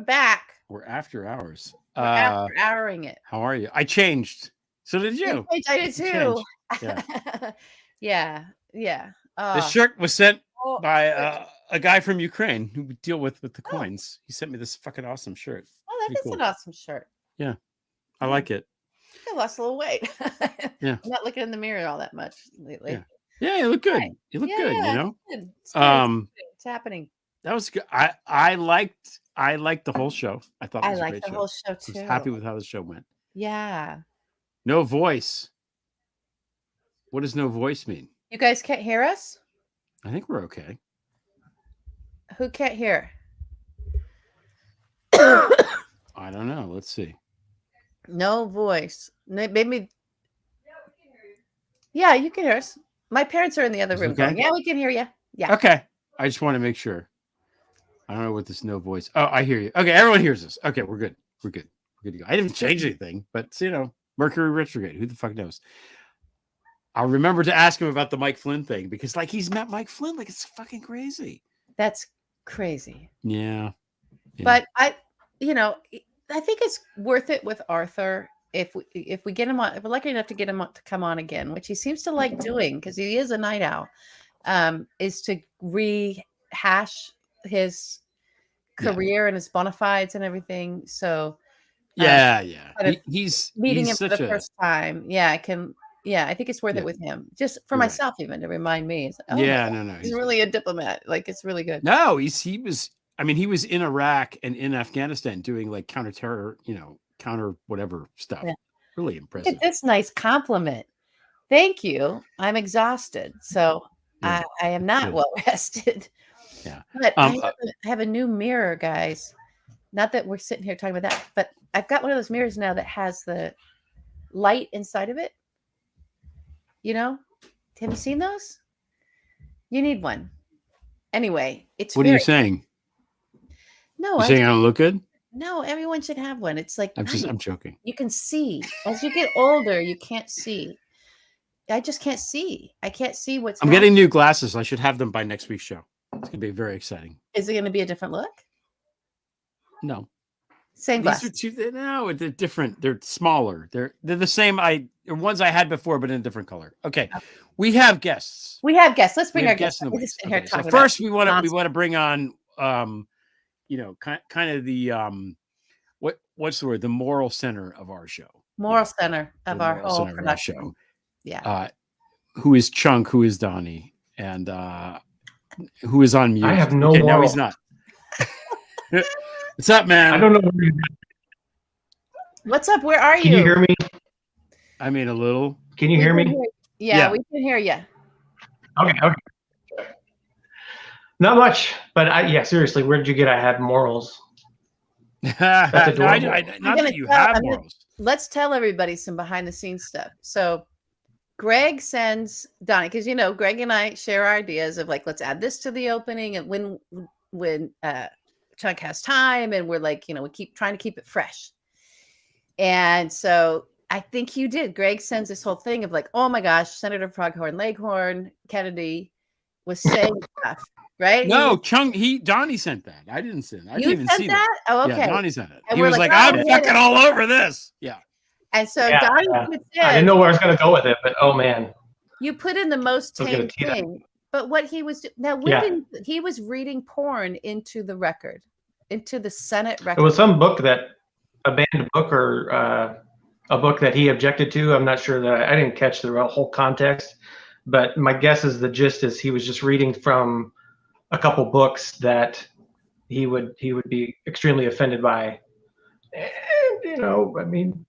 back. We're after hours. We're after houring it. How are you? I changed. So did you? I did too. Yeah. Yeah. The shirt was sent by a guy from Ukraine who would deal with the coins. He sent me this fucking awesome shirt. Oh, that is an awesome shirt. Yeah. I like it. I lost a little weight. Yeah. I'm not looking in the mirror all that much lately. Yeah, you look good. You look good, you know? It's happening. That was good. I liked the whole show. I thought it was a great show. Whole show too. I was happy with how the show went. Yeah. No voice. What does no voice mean? You guys can't hear us? I think we're okay. Who can't hear? I don't know. Let's see. No voice. Maybe. Yeah, you can hear us. My parents are in the other room. Okay? Yeah, we can hear you. Yeah. Okay. I just want to make sure. I don't know what this no voice. Oh, I hear you. Okay, everyone hears us. Okay, we're good. We're good. We're good to go. I didn't change anything, but Mercury retrograde. Who the fuck knows? I'll remember to ask him about the Mike Flynn thing because, he's met Mike Flynn. It's fucking crazy. That's crazy. Yeah. But I think it's worth it with Arthur if we get him on. If we're lucky enough to get him to come on again, which he seems to like doing because he is a night owl, is to rehash his career and his bona fides and everything. So he's meeting he's him for the first time. Yeah, I can. Yeah, I think it's worth it with him, just for myself, even to remind me. No, he's really a diplomat. It's really good. No, he was. I mean, he was in Iraq and in Afghanistan doing counter-terror, counter whatever stuff. Yeah. Really impressive. Look at this nice compliment. Thank you. I'm exhausted, so I am not well rested. Yeah, but I have a new mirror, guys. Not that we're sitting here talking about that, but I've got one of those mirrors now that has the light inside of it. Have you seen those? You need one. Anyway, it's. What are you saying? No, you're saying I don't look good. No, everyone should have one. It's like I'm joking. You can see as you get older. You can't see. I just can't see. I can't see what's. I'm getting new glasses. I should have them by next week's show. It's gonna be very exciting. Is it going to be a different look? No. Same glasses. They're different. They're smaller. They're the same. They're ones I had before, but in a different color. Okay. We have guests. Let's bring our guests. Okay. So first, we want to bring on, kind of the what's the word? The moral center of our show. Moral center of our whole production. Show. Yeah. Who is Chunk? Who is Donnie? And who is on mute? I have no. Now he's not. What's up, man? I don't know where you're What's up? Where are you? Can you hear me? I mean, a little. Can you hear me? Yeah, we can hear you. Okay. Not much, but seriously, where did you get I have morals? That's adorable. Not that you have morals. Let's tell everybody some behind the scenes stuff. So Greg sends Donnie, because Greg and I share our ideas of let's add this to the opening, and when Chunk has time, and we're we keep trying to keep it fresh. And so I think you did. Greg sends this whole thing of oh my gosh, Senator Foghorn Leghorn Kennedy was saying stuff, right? No, Donnie sent that. I didn't send it. I didn't even see that. Oh, okay. Yeah, Donnie sent it. And he was I'm fucking all over this. Yeah. And so Donnie puts in, I didn't know where I was going to go with it, but oh man. You put in the most tame thing. But what he was he was reading porn into the record, into the Senate record. It was some book a banned book or a book that he objected to. I'm not sure that I didn't catch the whole context, but my guess is the gist is he was just reading from a couple books that he would be extremely offended by. And, I mean,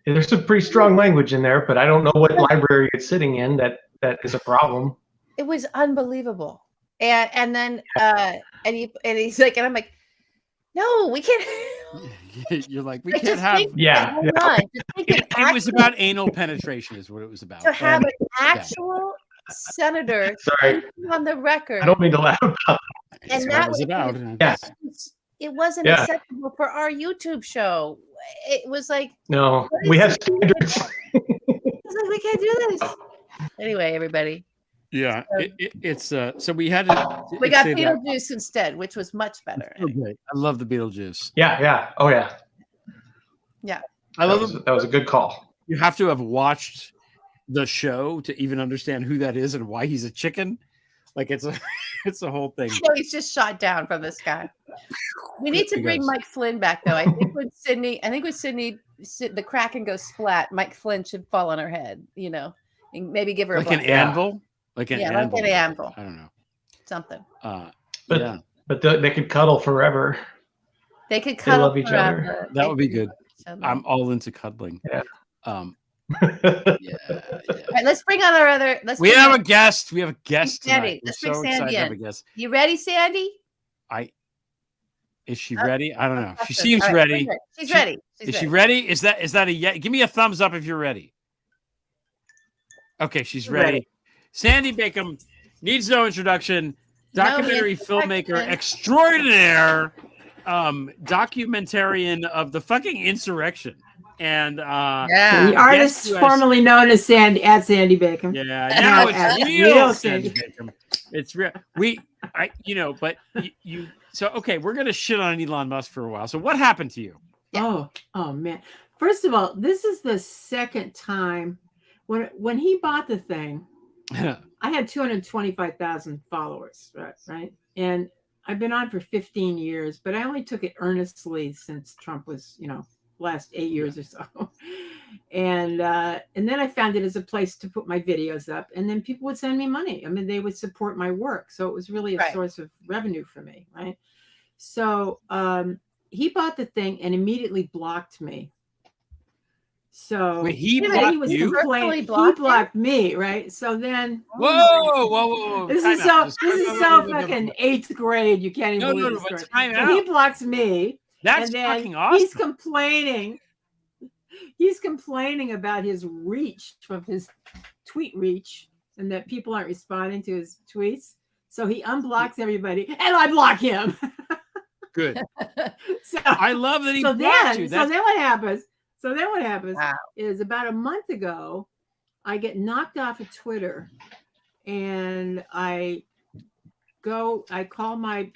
there's some pretty strong language in there, but I don't know what library it's sitting in that is a problem. It was unbelievable. And then he's like, and I'm like, no, we can't. You're like, we can't have. It was about anal penetration, is what it was about. To have an actual senator on the record. I don't mean to laugh about that. And that was about. It wasn't acceptable for our YouTube show. It was no, we have standards. We can't do this. Anyway, everybody. Yeah, it's so we had to. We got say that. Beetlejuice instead, which was much better. Okay, I love the Beetlejuice. Yeah. Oh yeah. Yeah. I love That was a good call. You have to have watched the show to even understand who that is and why he's a chicken. Like it's a it's a whole thing. No, he's just shot down from the sky. We need to bring Mike Flynn back, though. I think when Sydney, the Kraken goes splat, Mike Flynn should fall on her head, you know, and maybe give her like an anvil, like an anvil. Like an anvil. I don't know, something. But they could cuddle forever. They could cuddle love each forever. other. That would be good. I'm all into cuddling. Yeah. Yeah. All right, let's bring on our other. We have a guest. We have a guest Sandy. tonight. Let's We're bring so Sandy excited to in. have a guest. You ready, Sandy? Is she ready? I don't know. She Okay. seems All right, ready. She's ready. Is she ready? Is that a yeah? Give me a thumbs up if you're ready. Okay, she's ready. Sandi Bachom needs no introduction. Documentary filmmaker extraordinaire, documentarian of the fucking insurrection, and the artist formerly known as Sandi Bachom. Yeah, now it's real Sandi Bachom. It's real. But you. So okay, we're gonna shit on Elon Musk for a while. So what happened to you? Oh man! First of all, this is the second time when he bought the thing. I had 225,000 followers, right? And I've been on for 15 years, but I only took it earnestly since Trump was, last 8 years or so. And then I found it as a place to put my videos up, and then people would send me money. I mean, they would support my work. So it was really a source of revenue for me, right? So he bought the thing and immediately blocked me. So wait, he blocked me, right? So then, whoa! This is so fucking 8th grade. You can't even believe this story. So he blocks me. That's fucking awesome. He's complaining about his reach from his tweet reach, and that people aren't responding to his tweets. So he unblocks everybody, and I block him. Good. So I love that he blocked you. So then what happens? Is about a month ago, I get knocked off of Twitter, and I call my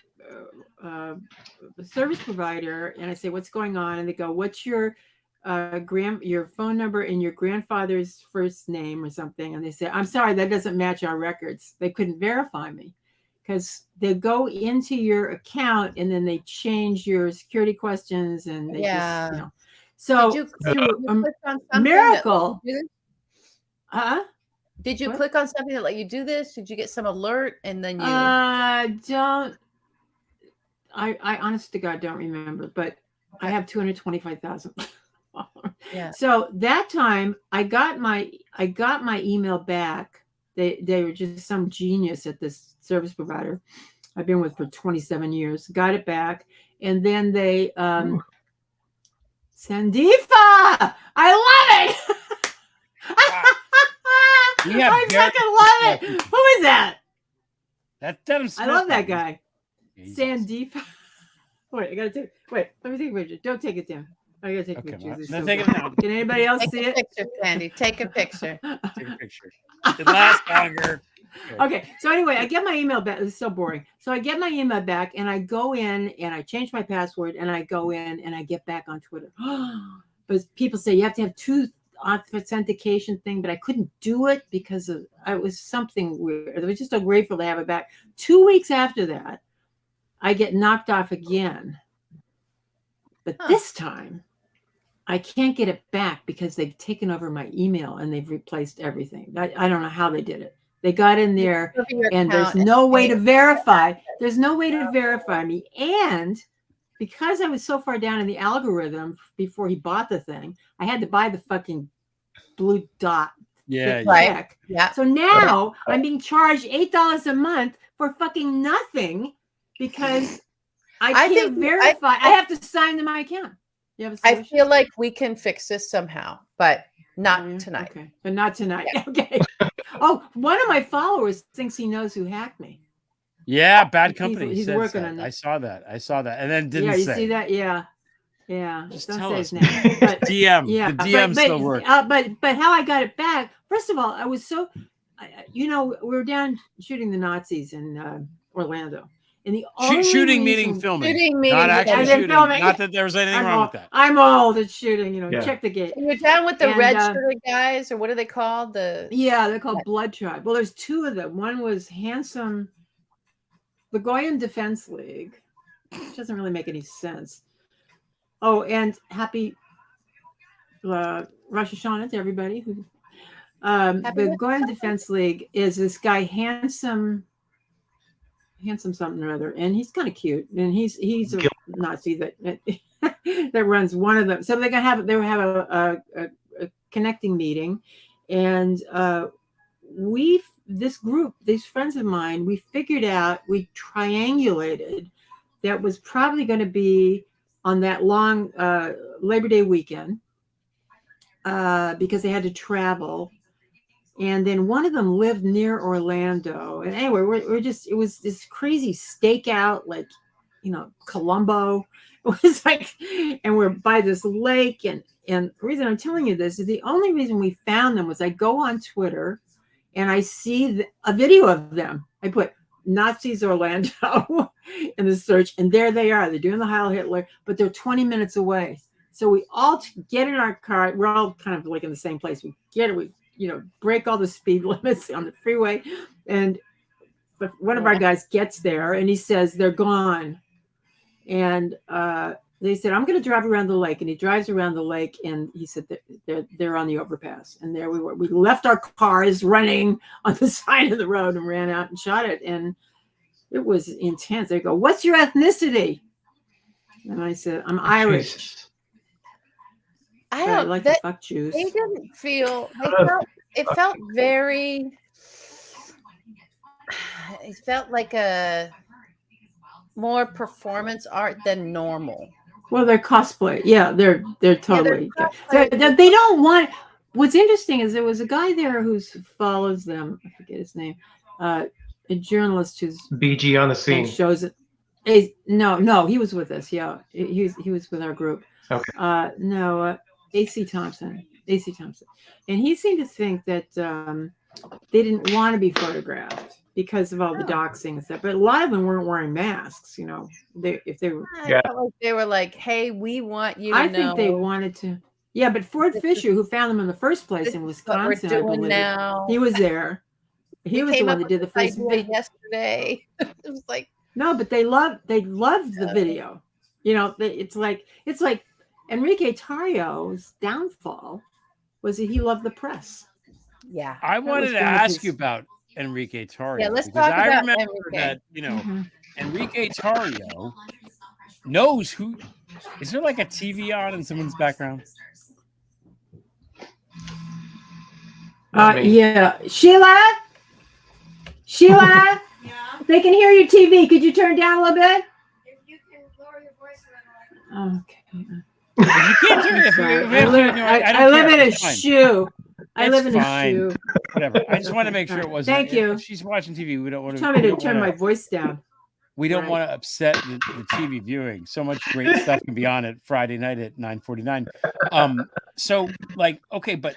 service provider, and I say, "What's going on?" And they go, "What's your phone number and your grandfather's first name or something?" And they say, "I'm sorry, that doesn't match our records." They couldn't verify me because they go into your account and then they change your security questions, and they just, So did you click on miracle. Did you click on something that let you do this? Did you get some alert and then you? I honest to God don't remember, but I have 225,000. Yeah. So that time I got my email back. They were just some genius at this service provider I've been with for 27 years. Got it back, and then they Sandifa! I love it! I fucking love it! Who is that? That's Denham Smith. I love that guy. Sandifa. Wait, let me take a picture. Don't take it down. I gotta take pictures. Can anybody else see it? Picture, Sandy. Take a picture. Take a picture. It lasts longer. Okay, so anyway, I get my email back. This is so boring. So I get my email back, and I go in and I change my password, and I go in and I get back on Twitter. But people say you have to have 2 authentication thing, but I couldn't do it because it was something weird. I was just so grateful to have it back. 2 weeks after that, I get knocked off again. But this time, I can't get it back because they've taken over my email and they've replaced everything. I don't know how they did it. They got in there and there's no way to verify. There's no way to verify me. And because I was so far down in the algorithm before he bought the thing, I had to buy the fucking blue dot. Yeah. Check. Yeah. So now I'm being charged $8 a month for fucking nothing because I can't verify. I have to sign to my account. I feel like we can fix this somehow, but not tonight. Okay, but not tonight. Yeah. Okay. Oh, one of my followers thinks he knows who hacked me. Yeah, bad company. He's working on that. I saw that, and then didn't say. Yeah, you see that? Yeah. Just don't tell say us. his name. But, DM. Yeah, the DM still works. But how I got it back? First of all, I was so, you know, we were down shooting the Nazis in Orlando. And the only Shooting reason, meaning filming, Shooting meaning not actually filming. shooting. Filming. Not that there was anything wrong with that. I'm old at shooting, you know, Yeah. check the gate. And you're down with the And, red shirted guys, or what are they called? Yeah, they're called Blood Tribe. Well, there's two of them. One was Handsome, the Goyan Defense League, which doesn't really make any sense. Oh, and happy Rosh Hashanah to everybody. Who, the Goyan Defense League is this guy, handsome something or other, and he's kind of cute, and he's a Nazi that that runs one of them. So they have a connecting meeting, and this group, these friends of mine, we figured out, we triangulated that was probably going to be on that long Labor Day weekend because they had to travel. And then one of them lived near Orlando. And anyway, it was this crazy stakeout, like, you know, Columbo. It was like, and we're by this lake. And the reason I'm telling you this is the only reason we found them was I go on Twitter and I see a video of them. I put Nazis Orlando in the search, and there they are. They're doing the Heil Hitler, but they're 20 minutes away. So we all get in our car. We're all kind of like in the same place. We get it. We, you know, break all the speed limits on the freeway. And one of our guys gets there and he says, they're gone. And they said, I'm going to drive around the lake. And he drives around the lake and he said, they're on the overpass. And there we were. We left our cars running on the side of the road and ran out and shot it. And it was intense. They go, what's your ethnicity? And I said, I'm Irish. Jesus. I like to fuck Jews. They didn't feel. It felt very. It felt like a more performance art than normal. Well, they're cosplay. Yeah, they're totally. They don't want. What's interesting is there was a guy there who follows them. I forget his name. A journalist who's BG on the scene. Shows it. No, he was with us. Yeah, he was with our group. Okay. AC Thompson, and he seemed to think that they didn't want to be photographed because of all the doxing and stuff. But a lot of them weren't wearing masks. You know, if they were. I felt like they were like, "Hey, we want you." I think they wanted to. Yeah, but Ford Fisher, who found them in the first place in Wisconsin, I believe, he was there. He was the one that did the first video yesterday. It was like but they loved the video. You know, it's like Enrique Tarrio's downfall was that he loved the press. Yeah, I wanted to ask you about Enrique Tarrio. Yeah, let's talk about remember Enrique. that, you know, Enrique Tarrio knows who. Is there like a TV on in someone's background? Yeah, Sheila, yeah. They can hear your TV. Could you turn down a little bit? If you can lower your voice a little. Okay. You can't do it. I live in a shoe. I live in a shoe. Whatever. I just want to make sure it wasn't. Thank you. If she's watching TV, we don't want to. Tell me to turn my voice down. We don't want to upset the TV viewing. So much great stuff can be on it Friday night at 9:49. So like, okay, but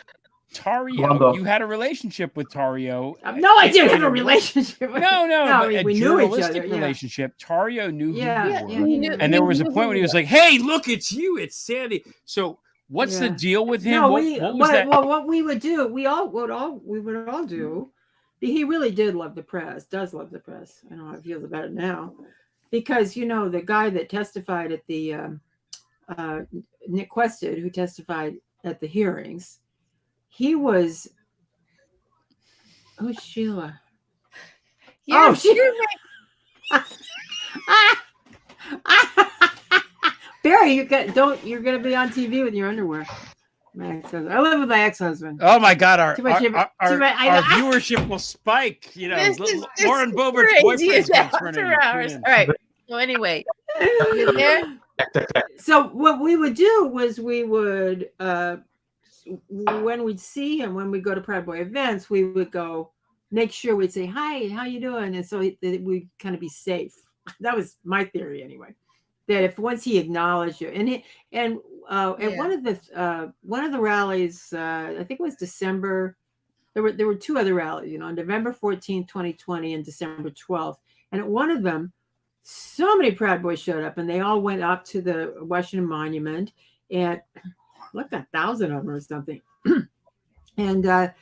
Tarrio, you had a relationship with Tarrio. No, I didn't have a relationship. No, we knew each other. Relationship. Tarrio knew who you were. He knew, and there was a point when he was like, "Hey, look, it's you, it's Sandy." So, what's the deal with him? No, what was that? Well, what we would do, we would all do. He really did love the press. Does love the press. I don't know how he feels about it now, because you know the guy that testified at the Nick Quested, who testified at the hearings. He was. Oh, Sheila. Yeah, Barry, you're gonna be on TV with your underwear. My ex-husband. I live with my ex-husband. Oh my God, our viewership will spike. You know, this Lauren Boebert's boyfriend's after hours. All right. So anyway, you there? So what we would do was we would. When we'd see him, when we go to Proud Boy events, we would go make sure we'd say, "Hi, how you doing?" And so we'd kind of be safe. That was my theory anyway, that if once he acknowledged you at one of the rallies, I think it was December there were two other rallies, on November 14th, 2020 and December 12th. And at one of them, so many Proud Boys showed up, and they all went up to the Washington Monument, and like 1,000 of them or something. And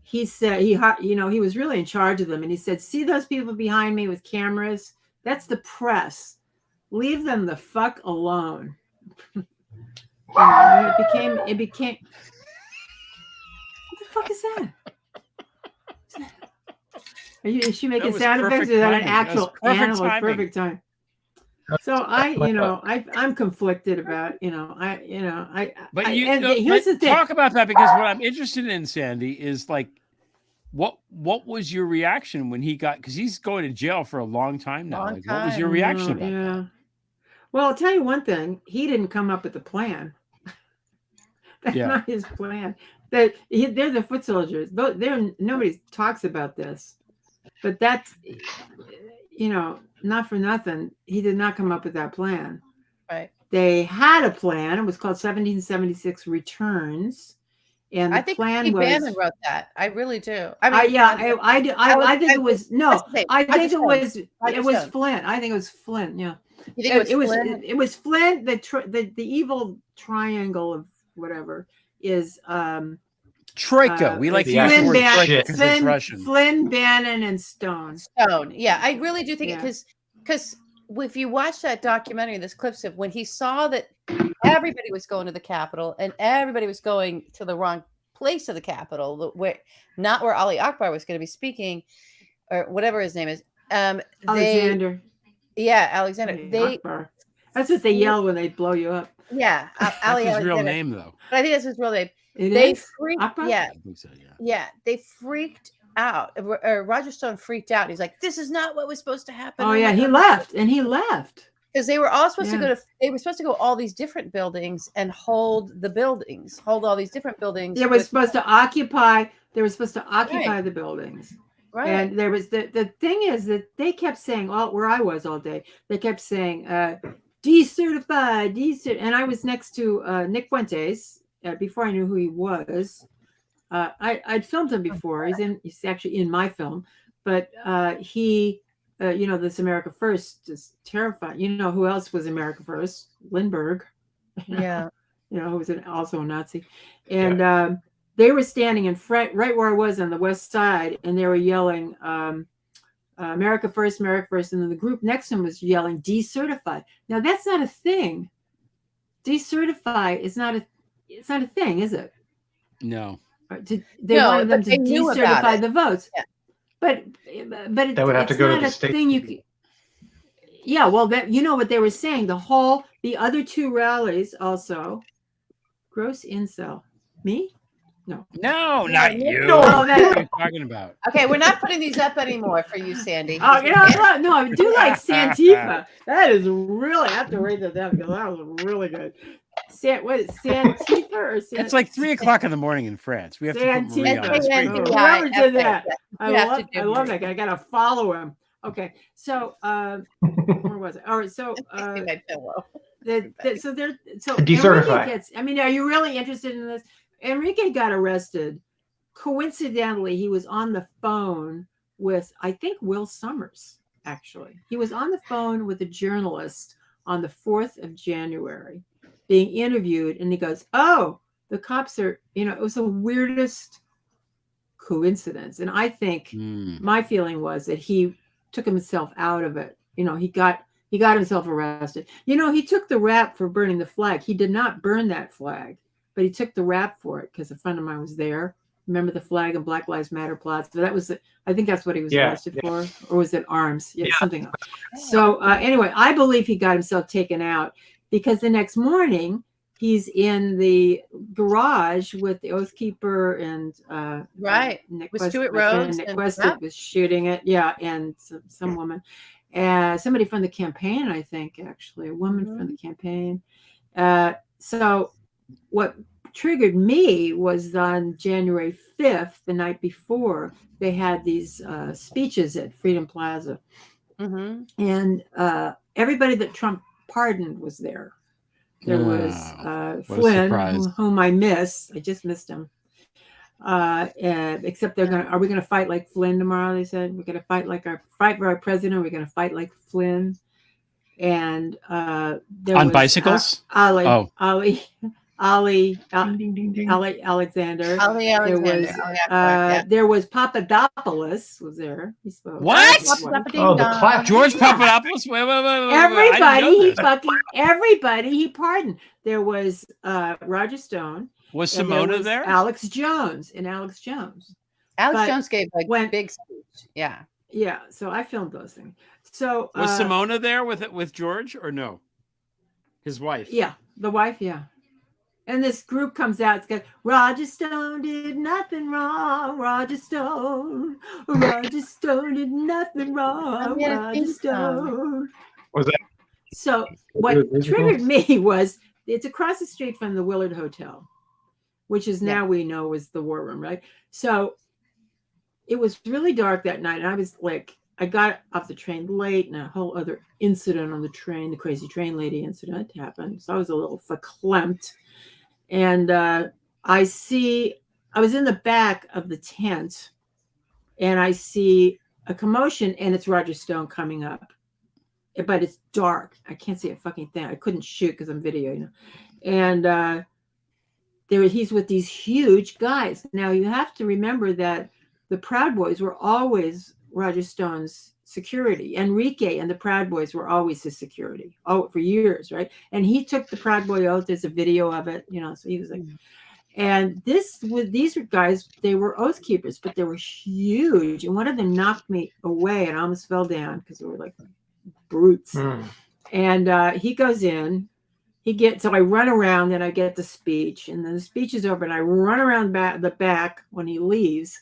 he said he was really in charge of them, and he said, "See those people behind me with cameras? That's the press. Leave them the fuck alone." And it became. What the fuck is that? Is she making sound effects? Or is that an actual animal? Perfect time. So I'm conflicted about, But here's the thing. Talk about that, because what I'm interested in, Sandy, is like, what was your reaction when he got, because he's going to jail for a long time now. What was your reaction about that? Well, I'll tell you one thing. He didn't come up with the plan. That's not his plan. They're the foot soldiers. Nobody talks about this, but that's, not for nothing. He did not come up with that plan. Right. They had a plan. It was called 1776 Returns. And I think Steve Bannon wrote that. I really do. I mean, I think it was Flint. I think it was Flint. Yeah. You think it was Flint. The evil triangle of whatever is Troika. We like to use the word troika because it's Russian. Flynn, Bannon, and Stone. Yeah, I really do think it, because if you watch that documentary, there's clips of when he saw that everybody was going to the Capitol and everybody was going to the wrong place of the Capitol, not where Ali Akbar was going to be speaking, or whatever his name is. Alexander. Alexander. That's what they yell when they blow you up. Yeah, Ali. That's his real name, though. But I think that's his real name. They freaked. Yeah, I think so, yeah. They freaked out. Roger Stone freaked out. He's like, "This is not what was supposed to happen." Oh yeah, he left because they were all supposed to go to. They were supposed to go all these different buildings and hold all these different buildings. They were supposed to occupy. They were supposed to occupy the buildings. Right. And there was the thing is that they kept saying, where I was all day, they kept saying, decertified. And I was next to Nick Fuentes. Before I knew who he was, I'd filmed him before. He's actually in my film, but he, this America First is terrifying. You know who else was America First? Lindbergh. Yeah. Who was also a Nazi, and they were standing in front, right where I was on the west side, and they were yelling, "America First, America First," and then the group next to him was yelling, "Decertify." Now that's not a thing. Decertify is not a. It's not a thing, is it? No. They wanted them to decertify the votes, but that would have to go to the state. Yeah, well, what they were saying. The other two rallies also. Gross incel. Me? No, not you. No, what are you talking about? Okay, we're not putting these up anymore for you, Sandy. No, I do like Santifa. That is really. I have to rate that down because that was really good. What is Santifa or It's like 3:00 in the morning in France. We have to put Marie on. Whoever did that. I love that guy. I gotta follow him. Okay, so where was it? All right, so my pillow. So decertified. are you really interested in this? Enrique got arrested. Coincidentally, he was on the phone with, I think, Will Summers. Actually, he was on the phone with a journalist on the 4th of January. Being interviewed, and he goes, "Oh, the cops are," it was the weirdest coincidence. And I think my feeling was that he took himself out of it. He got himself arrested. He took the rap for burning the flag. He did not burn that flag, but he took the rap for it because a friend of mine was there. Remember the flag and Black Lives Matter plots? So that was, I think that's what he was arrested for, or was it arms? Yeah, something else. So anyway, I believe he got himself taken out. Because the next morning, he's in the garage with the Oath Keeper and Nick with Stuart Rhodes. Nick West was shooting it, and some woman, somebody from the campaign, I think, actually, a woman from the campaign. So what triggered me was on January 5th, the night before, they had these speeches at Freedom Plaza, and everybody that Trump pardoned was there. There was Flynn, whom I just missed him. Except are we gonna fight like Flynn tomorrow? They said we're gonna fight for our president. We're gonna fight like Flynn. And there On was bicycles? Ali Ding, ding, ding. Alexander. Ali Alexander. There was Papadopoulos was there. He spoke. What? Oh, the clap. George Papadopoulos? Wait. Everybody he pardoned. There was Roger Stone. Was and Simona there? Alex Jones. Alex But Jones gave a big speech. Yeah. Yeah. So I filmed those things. So Was Simona there with George or no? His wife. Yeah, the wife. Yeah. And this group comes out. It's got Roger Stone did nothing wrong. Roger Stone did nothing wrong. Roger Stone. Was that? So what triggered me was it's across the street from the Willard Hotel, which is now we know is the War Room, right? So it was really dark that night, and I was like, I got off the train late, and a whole other incident on the train, the crazy train lady incident happened. So I was a little verklempt. And I was in the back of the tent, and I see a commotion, and it's Roger Stone coming up. But it's dark. I can't see a fucking thing. I couldn't shoot because I'm videoing. And he's with these huge guys. Now, you have to remember that the Proud Boys were always Roger Stone's security. Enrique and the Proud Boys were always his security. Oh, for years, right? And he took the Proud Boy oath. There's a video of it, so he was like, and these guys, they were oath keepers, but they were huge. And one of them knocked me away and I almost fell down because they were like brutes. And he goes in, so I run around and I get the speech, and then the speech is over and I run around the back when he leaves.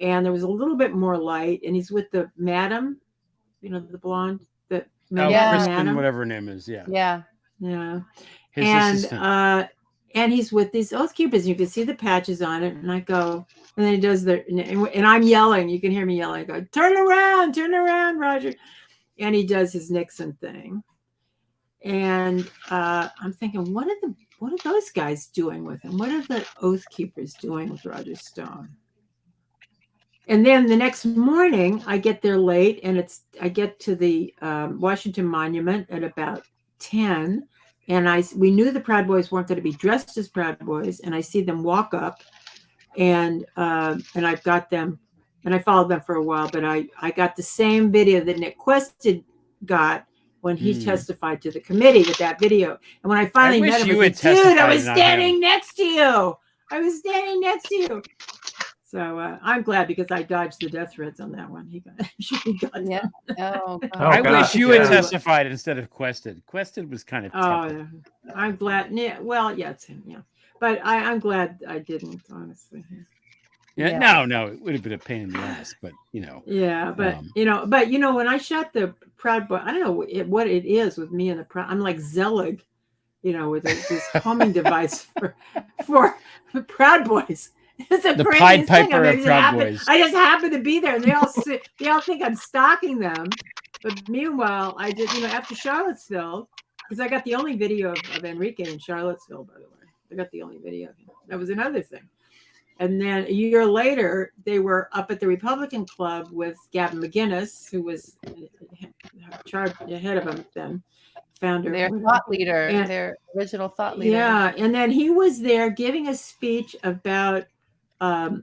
And there was a little bit more light, and he's with the madam, the blonde, Kristen, whatever her name is. Yeah. His assistant. And he's with these oath keepers. You can see the patches on it. And I go, and then he does and I'm yelling. You can hear me yelling. I go, turn around, Roger. And he does his Nixon thing. And I'm thinking, what are those guys doing with him? What are the oath keepers doing with Roger Stone? And then the next morning, I get there late, and I get to the Washington Monument at about 10, and we knew the Proud Boys weren't going to be dressed as Proud Boys, and I see them walk up, and I got them, and I followed them for a while, but I got the same video that Nick Quested got when he testified to the committee with that video. And when I finally met him, I was like, dude, I was standing next to you. So I'm glad because I dodged the death threats on that one. He got yeah. Oh, I wish you had testified instead of Quested. Quested was kind of yeah. I'm glad. Yeah, well, yeah, it's him. Yeah, but I'm glad I didn't, honestly. Yeah. No, it would have been a pain in the ass, but Yeah, but when I shot the Proud Boy, I don't know what it is with me and the Proud. I'm like Zelig, with this homing device for Proud Boys. It's the Pied Piper of Proud Boys. I just happen to be there, and they all think I'm stalking them. But meanwhile, I did, after Charlottesville, because I got the only video of Enrique in Charlottesville, by the way. I got the only video of him. That was another thing. And then a year later, they were up at the Republican Club with Gavin McInnes, who was ahead of them then. Founder, their thought leader, their original thought leader. Yeah, and then he was there giving a speech about.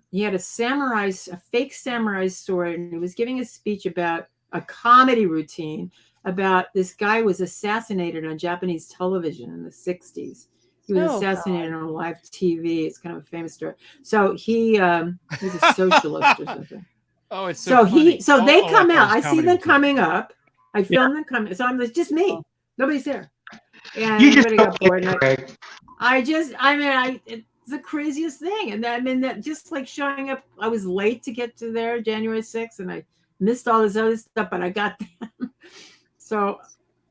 He had a fake samurai sword, and he was giving a speech about a comedy routine about this guy was assassinated on Japanese television in the 60s. He was assassinated on live TV. It's kind of a famous story. So he's a socialist or something. Oh, it's so funny. They come out. I see them coming up. I film them coming. So I'm like, just me. Nobody's there. And everybody got bored. It's the craziest thing. And that just like showing up, I was late to get to there January 6th, and I missed all this other stuff, but I got them. So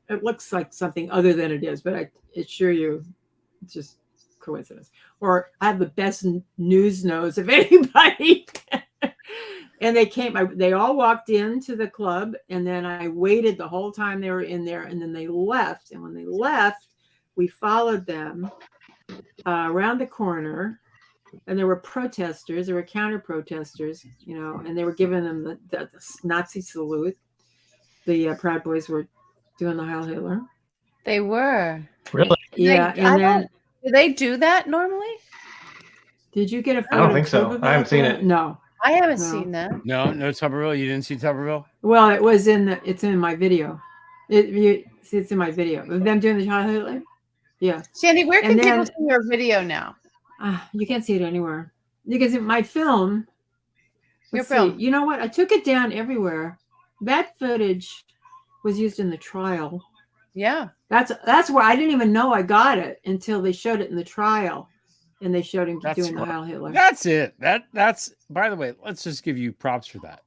it looks like something other than it is, but I assure you, it's just coincidence. Or I have the best news nose of anybody. And they all walked into the club, and then I waited the whole time they were in there, and then they left. And when they left, we followed them around the corner, and there were protesters, there were counter protesters, you know, and they were giving them the Nazi salute. The Proud Boys were doing the Heil Hitler. They were. Really? Yeah, I and then don't- do they do that normally? did you get a I photo? don't think so. Tuberville? I haven't seen it. No. I haven't No. seen that. No, no Tuberville. You didn't see Tuberville? Well, it was it's in my video. It's in my video. Of them doing the Heil Hitler. Yeah. Sandy, where can And people then- see your video now? You can't see it anywhere. You can see my film. Your Let's see. film. You know what? I took it down everywhere. That footage was used in the trial. Yeah. That's where I didn't even know I got it until they showed it in the trial, and they showed him That's doing the right. Heil Hitler. That's it. That's by the way, let's just give you props for that.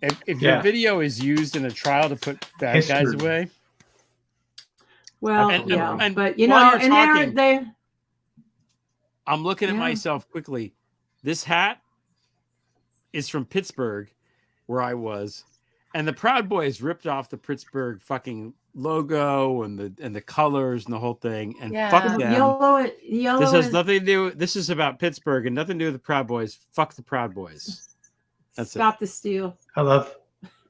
If your Yeah. video is used in a trial to put bad guys History. away, Well, And- yeah, and but you while know, you're and talking- they I'm looking at Yeah. myself quickly. This hat is from Pittsburgh, where I was, and the Proud Boys ripped off the Pittsburgh fucking logo and the colors and the whole thing. And Yeah. fuck The them. yellow. This has and- nothing to do. This is about Pittsburgh and nothing to do with the Proud Boys. Fuck the Proud Boys. That's it. Stop the steal. I love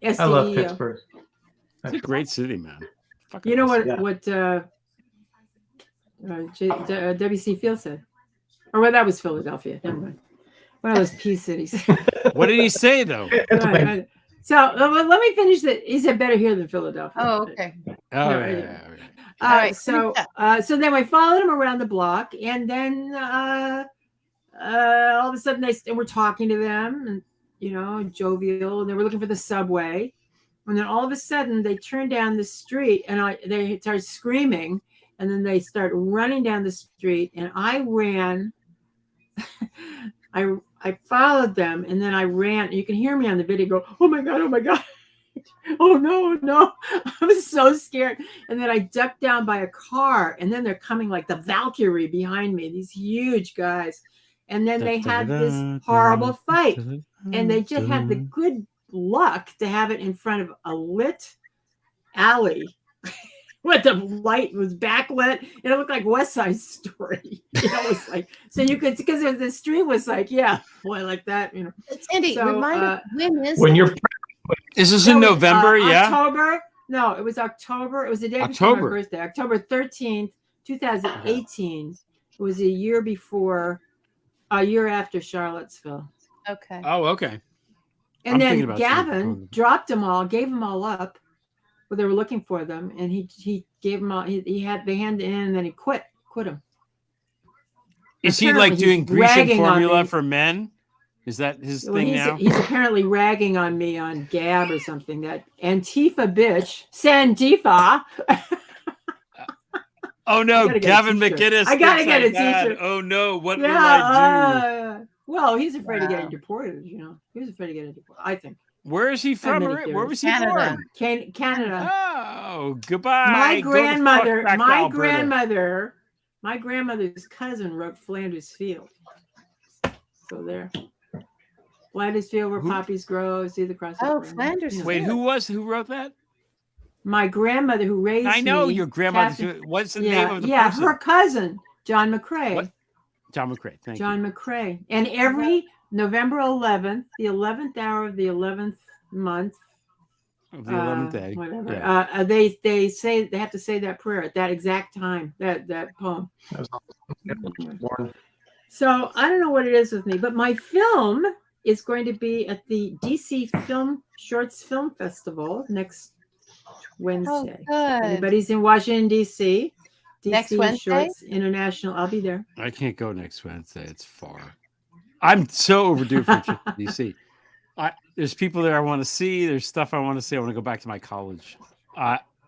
SDEO. Pittsburgh. It's a great city, man. Fucking You know awesome. what? Yeah. W.C. Field said, or well, that was Philadelphia. Never mind. One of those P cities. What did he say though? Right. So let me finish that. He said better here than Philadelphia. Oh, okay. Oh, No, yeah. All right, So finish so then we followed him around the block, and then all of a sudden and we're talking to them, and you know, jovial, and they were looking for the subway, and then all of a sudden they turned down the street, and they started screaming, and then they start running down the street, and I ran. I followed them, and then I ran. You can hear me on the video go, oh my God, oh no. I was so scared. And then I ducked down by a car, and then they're coming like the Valkyrie behind me, these huge guys. And then they had this horrible fight, and they just had the good luck to have it in front of a lit alley where the light was backlit, and it looked like West Side Story. You know, it was like, so you could, because the street was like, yeah, boy, like that, you know. Sandy, So, remind me, when is When it? you're Is this That in was, November? Yeah. October. No, it was October. It was the day before my October. birthday, October 13th, 2018. It was a year after Charlottesville. Okay. Oh, okay. And I'm thinking then about Gavin something. dropped them all, gave them all up. Well, they were looking for them, and he gave them all. They handed in, and then he quit them. Is he Apparently like he's doing Grecian ragging on formula me. for men? Is that his Well, thing he's, now? he's apparently ragging on me on Gab or something. That Antifa bitch, Sandifa. Oh I no, gotta get a Gavin t-shirt. McGinnis. I gotta thinks get I'm a bad. t-shirt. Oh no, what will I do? Well, he's afraid of getting Wow. deported. You know, he was afraid of getting deported. I think Where is he from? many Where theories. was he Canada. born? Canada. Oh, goodbye. My Go the fuck grandmother, back to Alberta. my grandmother's cousin wrote Flanders Field. So there, Flanders Field, where Who- poppies grow. See the cross. Oh, Flanders You know. Wait, who wrote that? My grandmother who raised me. I know your grandmother. Catherine- What's the name of the yeah, person? her cousin, John McCrae. What? John McCrae. Thank John McCrae. And every November 11th, the 11th hour of the 11th month, you. Of the 11th day. whatever, Yeah. they say they have to say that prayer at that exact time, that poem. born. So I don't know what it is with me, but my film is going to be at the DC Shorts Film Festival next Wednesday. good. Anybody's in Washington, DC. Next DC Wednesday? Shorts International. I'll be there. I can't go next Wednesday. It's far. I'm so overdue for a trip to DC. There's people there I want to see. There's stuff I want to see. I want to go back to my college.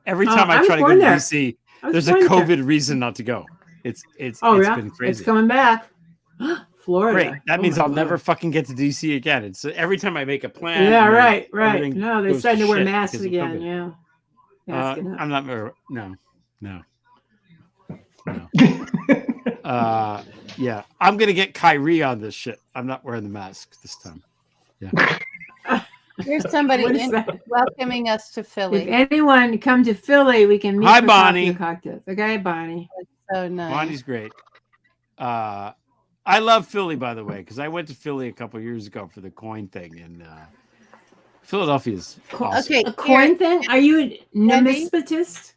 Every time I I was try to go born to there. DC, I was there's a born there. COVID reason not to go. It's Oh, yeah? been It's crazy. coming back. Florida. Great. That Oh means my I'll God. never fucking get to DC again. It's every time I make a plan. Yeah, and then right. everything No, they're goes starting to wear shit masks because of again. COVID. Yeah. Masking up. I'm not. No. Yeah, I'm gonna get Kyrie on this shit. I'm not wearing the mask this time. Here's somebody What is that? welcoming us to If Philly. anyone come to Philly, we can meet Hi, for Bonnie. coffee and cocktails. Okay, Bonnie. So nice. Bonnie's great. I I love Philly, by the way, because I went to Philly a couple years ago for the coin thing, and Philadelphia is awesome. Okay, A coin thing? Are you a Andy? numismatist?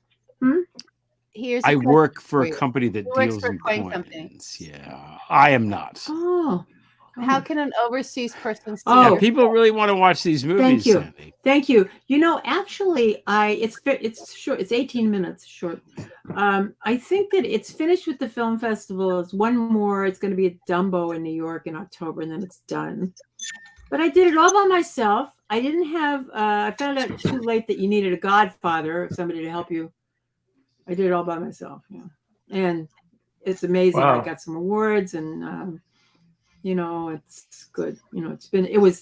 here's a I question work for for a you. company that He works deals for a in coin coins. company. Yeah, I am not. Oh. How can an overseas person see Oh. Yeah, your people really want to watch these movies, Thank you. Sandy. Thank you. You know, actually, it's short. It's 18 minutes short. I think that it's finished with the film festival. It's one more. It's going to be at Dumbo in New York in October, and then it's done. But I did it all by myself. I didn't have. I found out too late that you needed a godfather, somebody to help you. I did it all by myself. Yeah, and it's amazing. Wow. I got some awards, and you know, it's good. You know,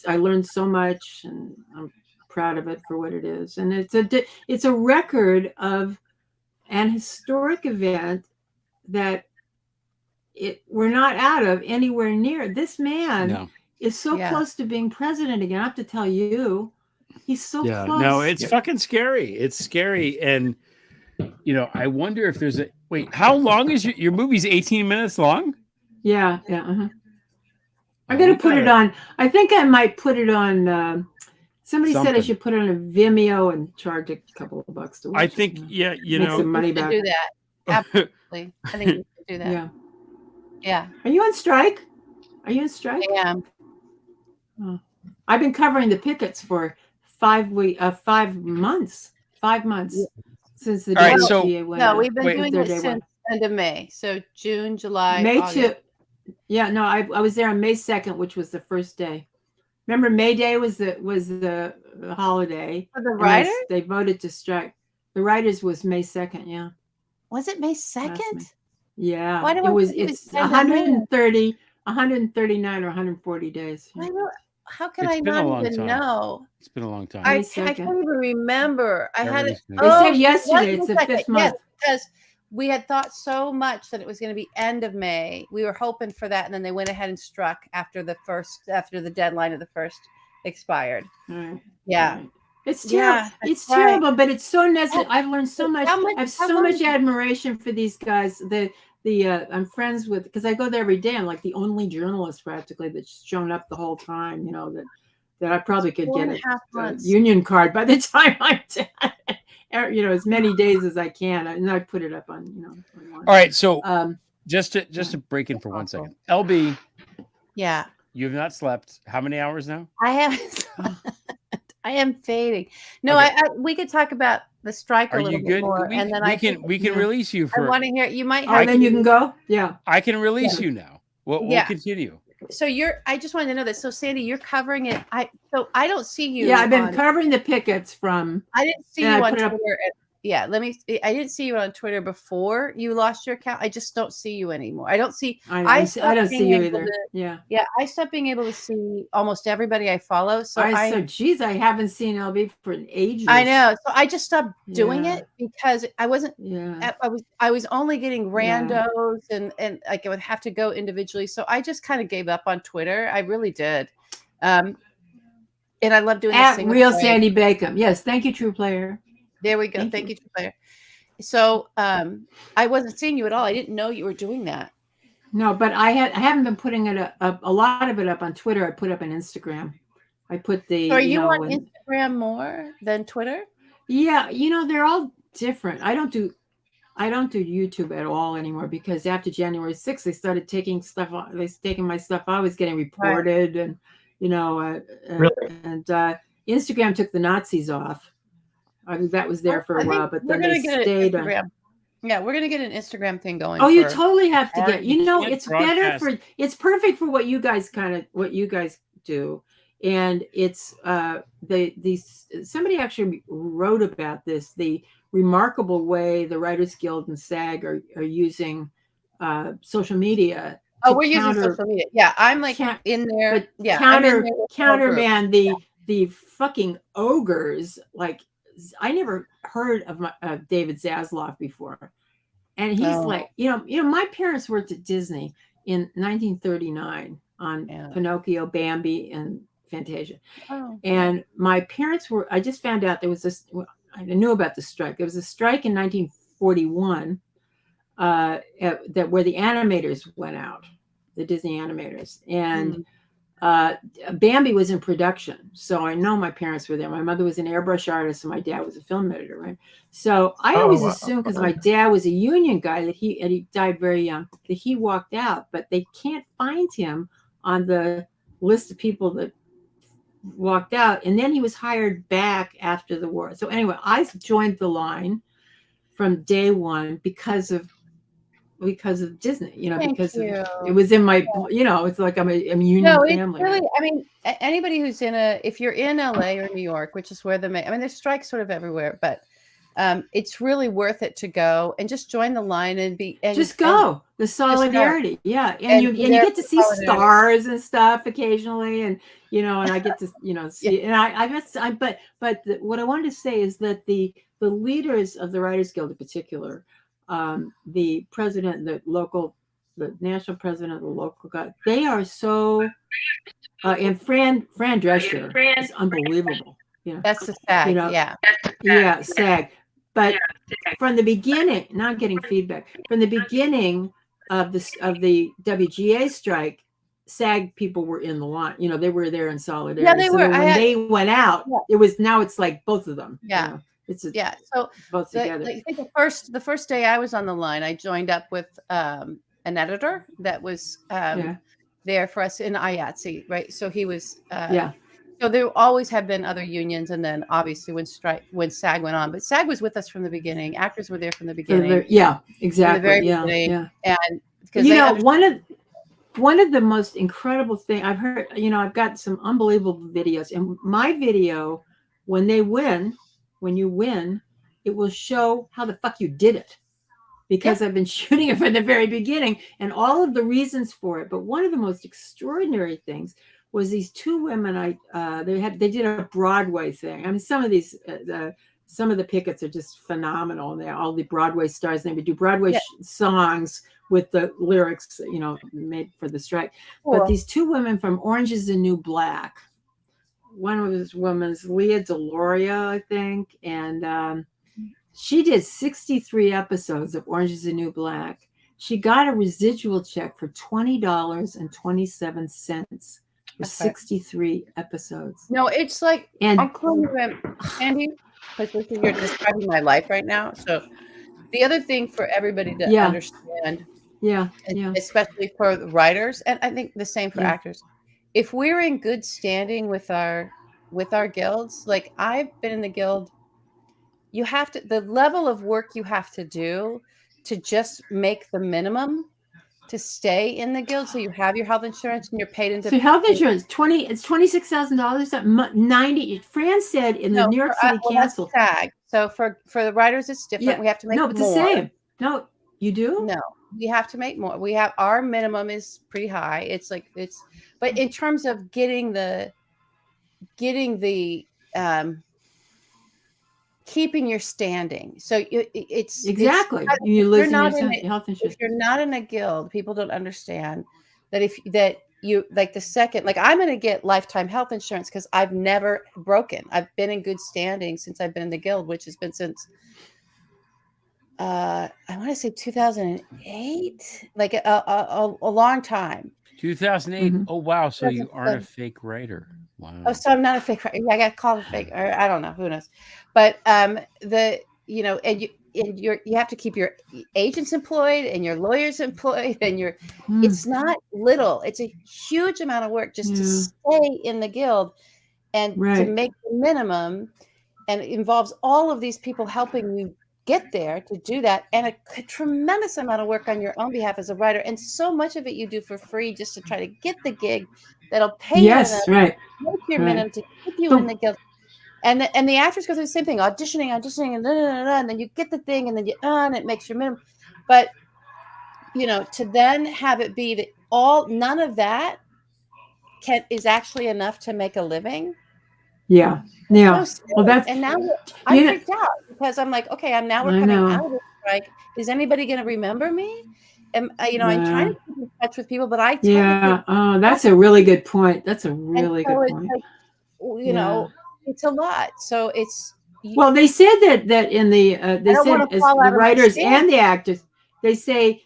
I learned so much, and I'm proud of it for what it is. And it's a record of an historic event that we're not out of anywhere near. This man No. is so Yeah. close to being president again. I have to tell you, he's so Yeah, close. no, it's fucking scary. It's scary, and you know, I wonder if there's a wait. How long is your movie's 18 minutes long? Yeah. I'm Oh, gonna we put it gotta- on. I think I might put it on. Somebody said I Something. should put it on a Vimeo and charge a couple of bucks to watch I it, think, you know. yeah, you Make know, some money You should back. do that. Absolutely. I think you should do that. Yeah. Yeah. Are you on strike? Are you on strike? I am. I've been covering the pickets for 5 months. 5 months since the All right, DOJ so- went No, out. we've been Wait. doing Their it day since end of May. So June, July, May August. 2. Yeah, no, I was there on May 2nd, which was the first day. Remember, May Day was the holiday. For the and writer? they voted to strike. The writers was May 2nd. Yeah. Was it May Last 2nd? May. Yeah. Why do I think it was It's end of May? 139 or 140 days. Yeah. How can It's I been a not long even time. know? It's been a long time. I May can't 2nd. even remember. I had it. Everything's been- They said it yesterday was it's the May 2nd. 5th month. Yes, because we had thought so much that it was going to be end of May. We were hoping for that, and then they went ahead and struck after the deadline of the first expired. All right. Yeah. Right. It's Yeah, terrible. that's It's right. terrible, but it's so necessary. I've learned so much. How I have how so long much did you- admiration for these guys. I'm friends with, because I go there every day. I'm like the only journalist practically that's shown up the whole time. You know that I probably could get 4.5 a months. union card by the time I'm done. You know, as many days as I can, and I put it up on. You know. Online. All right, so Um, just to break in for 1 second, LB, Yeah. you have not slept how many hours now? I haven't. I am fading. No, Okay. we could talk about the strike a Are little you bit good? more, We, and then we I can Yeah. release you I for. want to hear. You might oh, have. then you can go. Yeah. I can release Yeah. you now. We'll Yeah. continue. So I just wanted to know this. So Sandy, you're covering it. I don't see you. Yeah, I've been on- covering the pickets from. I didn't see and you I on put it up- Twitter. Yeah, I didn't see you on Twitter before you lost your account. I just don't see you anymore. I don't see. I stopped don't see being you able either. to- Yeah. Yeah, I stopped being able to see almost everybody I follow. So I said, geez, I haven't seen LB for ages. I know. So I just stopped doing Yeah. it because I wasn't. Yeah. I was only getting Yeah. randos and like I would have to go individually. So I just kind of gave up on Twitter. I really did. And I love doing the At single Real play. Sandy Bachom. Yes, thank you, True Player. There we go. Thank Thank you. you, True Player. So I wasn't seeing you at all. I didn't know you were doing that. No, but I haven't been putting it up a lot of it up on Twitter. I put up on Instagram. I put the. So are you know, on when- Instagram more than Twitter? Yeah, they're all different. I don't do YouTube at all anymore because after January 6th, they started taking stuff. They taking my stuff. I was getting reported, and Really? and Instagram took the Nazis off. I mean, that was there for a I while, think but we're then gonna they get stayed. an Instagram. Yeah, we're gonna get an Instagram thing going. Oh, you for- totally have to Art, get. you can't It's better broadcast. it's perfect for what you guys do, and it's somebody actually wrote about this, the remarkable way the Writers Guild and SAG are using social media. Oh, to we're using social media. Yeah, I'm like Count- in there. but Yeah, I'm in there with the whole group. counterman the fucking ogres. Like, I never heard of David Zaslav before, and he's No. like, my parents worked at Disney in 1939 on Yeah. Pinocchio, Bambi, and Fantasia. Oh. And my parents I just found out there was this. I knew about the strike. There was a strike in 1941 that where the animators went out, the Disney animators, and Bambi was in production. So I know my parents were there. My mother was an airbrush artist and my dad was a film editor, right? So I always assumed, because my dad was a union guy, and he died very young, that he walked out, but they can't find him on the list of people that walked out. And then he was hired back after the war. So anyway, I joined the line from day one because of Disney, because it was in my, it's like I'm a union family. Really, I mean, anybody who's if you're in LA or New York, which is where there's strikes sort of everywhere, but it's really worth it to go and just join the line and go. The solidarity. Yeah. And you get to see stars and stuff occasionally. And, and I get to, see, and but what I wanted to say is that the leaders of the Writers Guild in particular, the president, the national president of the local guy, they are so, and Fran Drescher is unbelievable. That's the SAG. SAG. But from the beginning, not getting feedback, from the beginning of the WGA strike, SAG people were in the line. They were there in solidarity. Yeah, they were. When they went out, it's like both of them. Yeah. So both together. I think the first day I was on the line, I joined up with an editor that was there for us in IATSE, right? So he was So there always have been other unions, and then obviously when SAG went on, but SAG was with us from the beginning. Actors were there from the beginning. Exactly. And because one of the most incredible thing I've heard, I've got some unbelievable videos, and my video, when you win, it will show how the fuck you did it, because I've been shooting it from the very beginning and all of the reasons for it. But one of the most extraordinary things was these two women. They did a Broadway thing. I mean, some of the pickets are just phenomenal. And they're all the Broadway stars. They would do Broadway songs with the lyrics, made for the strike. Cool. But these two women from Orange is the New Black. One of those women's Leah Deloria, I think, and she did 63 episodes of Orange is the New Black. She got a residual check for $20.27 for 63 episodes. No, it's like, I'll call you Andy, because you're describing my life right now. So the other thing for everybody to understand, especially for the writers, and I think the same for actors, if we're in good standing with our guilds, like I've been in the guild, you have to, the level of work you have to do to just make the minimum to stay in the guild, so you have your health insurance and you're paid into. So health insurance, it's $26,000. 90. Fran said in the New York City Council. SAG. So for the writers, it's different. We have to make more. No, it's the same. No, you do? No, we have to make more. We have, our minimum is pretty high. But in terms of getting the keeping your standing. So it's exactly. You lose your health insurance. If you're not in a guild, people don't understand that you like the second, like I'm going to get lifetime health insurance because I've never broken. I've been in good standing since I've been in the guild, which has been since I want to say 2008, like a long time. 2008. Mm-hmm. Oh wow! So you aren't a fake writer. Wow. Oh, so I'm not a fake writer. I got called a fake, or I don't know. Who knows? But and you have to keep your agents employed and your lawyers employed, and it's not little. It's a huge amount of work just to stay in the guild and to make the minimum, and it involves all of these people helping you get there to do that, and a tremendous amount of work on your own behalf as a writer, and so much of it you do for free just to try to get the gig that'll pay you make your minimum to keep you in the guild. And the actors go through the same thing, auditioning, and then you get the thing, and then and it makes your minimum. But to then have it be that none of that is actually enough to make a living. Yeah. Well, that's, and now I freaked out because I'm like, okay, we're coming out of this strike. Is anybody going to remember me? I'm trying to keep in touch with people, but that's a really good point. That's a really good point. Like, it's a lot. So it's. Well, they said that in the they said as the writers and the actors, they say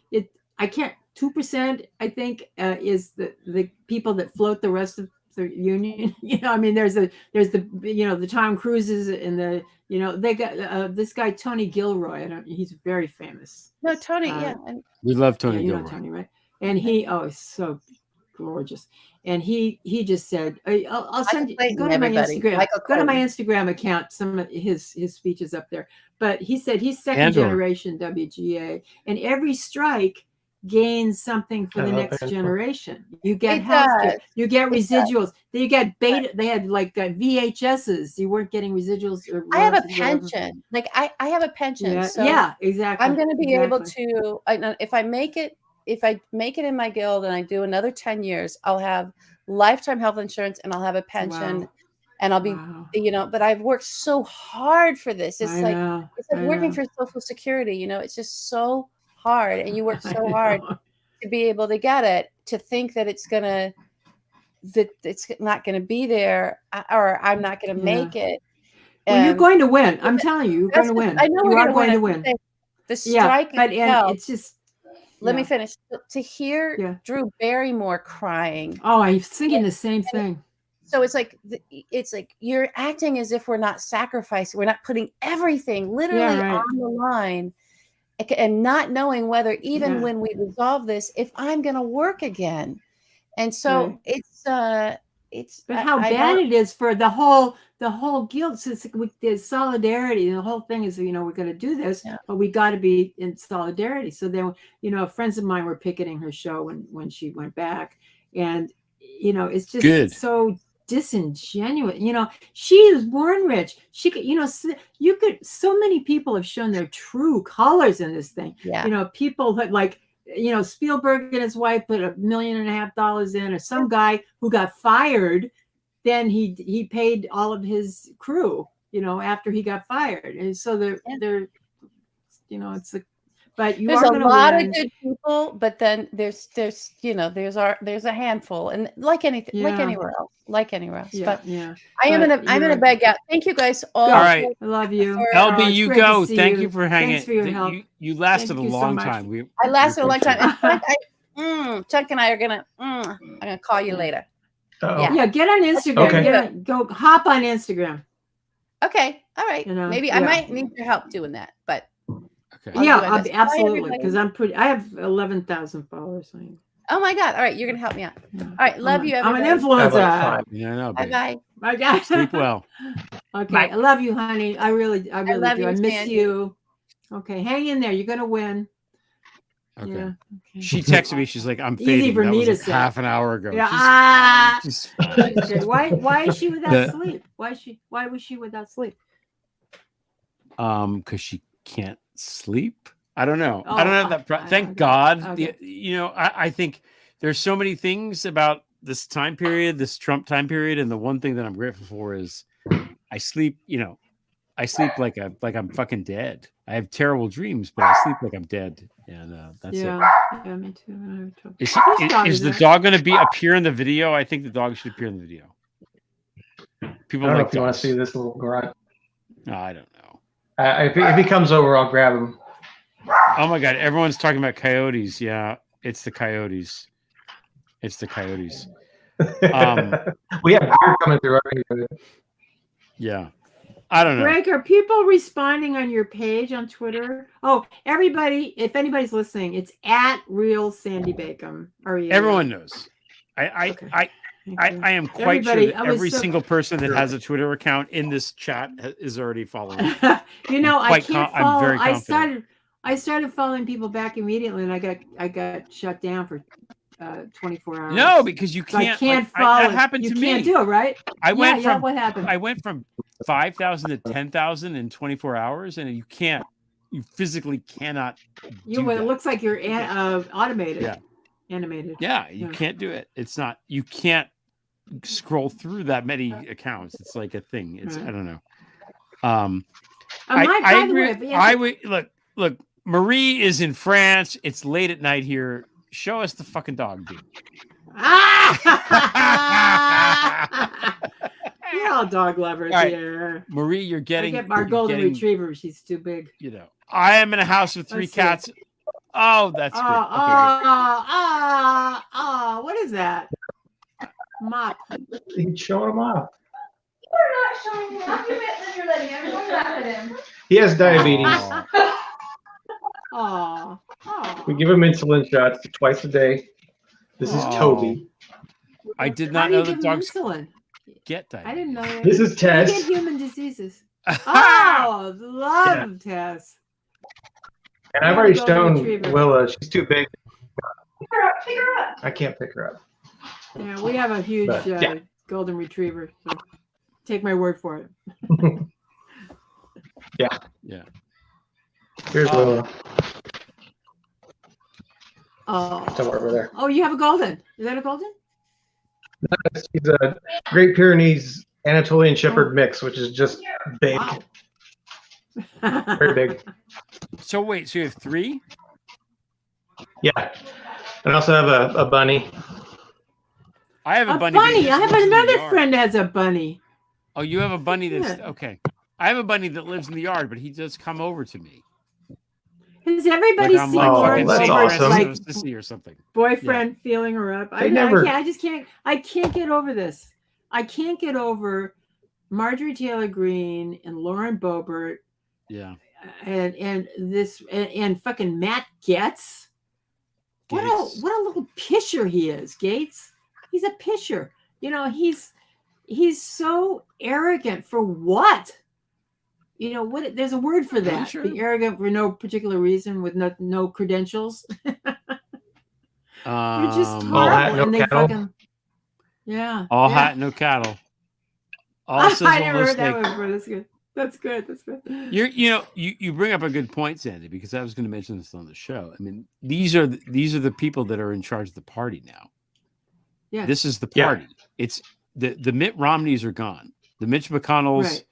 I can't 2%, I think, is the people that float the rest of the union. I mean, there's the the Tom Cruises and they got this guy Tony Gilroy. He's very famous. No, Tony. Yeah. We love Yeah, Tony you know Gilroy. Tony, right? And he's so gorgeous. And he just said, I'll send you, go to my Instagram. Go to my Instagram account. Some of his speeches up there. But he said he's second generation WGA, and every strike gains something for the next generation. You get healthcare, you get residuals, you get beta. They had like VHSs. You weren't getting residuals. Or I have a pension. Like I have a pension. Yeah, so exactly. I'm going to be able to. If I make it in my guild and I do another 10 years, I'll have lifetime health insurance and I'll have a pension, and I'll be, but I've worked so hard for this. It's like working for Social Security. It's just so hard, and you work so hard to be able to get it. To think that it's not gonna be there, or I'm not gonna make it. Well, you're going to win. I'm telling you, you're going to win. I know you are going to win. The strike, but it's just. Let me finish. To hear Drew Barrymore crying. Oh, I'm thinking the same thing. So it's like you're acting as if we're not sacrificing. We're not putting everything literally on the line, and not knowing whether even when we resolve this, if I'm going to work again. And so it's. But how bad it is for the whole guild. Since there's solidarity, the whole thing is, we're going to do this, but we got to be in solidarity. So then, friends of mine were picketing her show when she went back, and it's just so disingenuous. She was born rich. She could. So many people have shown their true colors in this thing. People that like. Spielberg and his wife put $1.5 million in, or some guy who got fired, then he paid all of his crew, after he got fired. And so they're it's but there's a lot of good people, but then there's a handful, and like anything, like anywhere else. But I'm gonna beg out. Thank you guys all. All right, I love you, LB. You go. Thank you for hanging. Thanks for your help. You lasted a long time. I lasted a long time. Chunk and I are gonna. I'm gonna call you later. Yeah, get on Instagram. Okay. Go hop on Instagram. Okay, all right. Maybe I might need your help doing that, but. Okay. Absolutely. Because I have 11,000 followers. Oh my God! All right, you're gonna help me out. All right, love you. Everybody. I'm an influencer. No, bye. Bye, guys. Sleep well. Okay, bye. I love you, honey. I really do. I miss you. Okay, hang in there. You're gonna win. Okay. Yeah. Okay. She texted me. She's like, "I'm fading." Easy for that me was to say. Half an hour ago. Yeah. Why is she without The- sleep? Why was she without sleep? Because she can't sleep. I don't know. I don't have that. Thank God. Okay. I think there's so many things about this time period, this Trump time period, and the one thing that I'm grateful for is I sleep. I sleep like I'm fucking dead. I have terrible dreams, but I sleep like I'm dead, and that's it. Yeah, me too. Is the dog going to be appear in the video? I think the dog should appear in the video. People I don't know like if you want to see this little grunt. No, I don't know. If he comes over, I'll grab him. Oh my God! Everyone's talking about coyotes. Yeah, it's the coyotes. It's the coyotes. We have deer coming through. Yeah, I don't know. Greg, are people responding on your page on Twitter? Oh, everybody! If anybody's listening, it's at Real Sandi Bachom. Everyone knows. I am quite sure that every single person that has a Twitter account in this chat is already following. I can't follow. I'm very confident. I started following people back immediately, and I got shut down for 24 hours. No, because you can't. I can't follow. That happened to me. You can't do it, right? What happened? I went from 5,000 to 10,000 in 24 hours, and you can't. You physically cannot. It looks like you're automated. Yeah. Animated. Yeah, you can't do it. It's not. You can't scroll through that many accounts. It's like a thing. It's I don't know. I agree. Look. Marie is in France. It's late at night here. Show us the fucking dog, dude. You're all dog lovers here. Marie, you're getting. I get our golden retriever. She's too big. I am in a house with three cats. Oh, that's good. What is that? Mop. He's showing them off. You're not showing him off. You bet that you're letting everyone laugh at him. He has diabetes. Aw. We give him insulin shots twice a day. This is Toby. I did How not do you know give that him dogs insulin? get that. I didn't know that. This is They get Tess. human diseases. Oh, love Tess. And I've already Golden shown retriever. Willa. She's too big. Pick her up. Pick her up. I can't pick her up. Yeah, we have a huge But, yeah. golden retriever. So take my word for it. Yeah. Yeah. Here's Willa. Somewhere over there. Oh, you have a golden. Is that a golden? She's a Great Pyrenees Anatolian Shepherd mix, which is just big. Wow. Very big. So wait, so you have 3? Yeah. And I also have a bunny. I have a A bunny. that bunny. just I have lives in the another yard. friend that has a bunny. Oh, you have a bunny that's Yeah. okay. I have a bunny that lives in the yard, but he does come over to me. Has everybody Like I'm seen like Oh, fucking that's St. awesome. Francis of like Assisi or something. boyfriend feeling her up? They never- I just can't. I can't get over this. I can't get over Marjorie Taylor Greene and Lauren Boebert Yeah. and this and fucking Matt Getz. Gates. What a little pisher he is, Gates. He's a pisher. You know, he's so arrogant for what? You know what? There's a word for that. sure? Being arrogant for no particular reason with no credentials. They're just All hat, horrible, no and they cattle. fucking All yeah. hat, no cattle. All I sizzle, never no heard that steak. one before. That's good. That's good. That's good. You bring up a good point, Sandy, because I was going to mention this on the show. I mean, these are the people that are in charge of the party now. Yeah. This is the Yeah. party. It's the Mitt Romneys are gone. The Mitch McConnells. Right.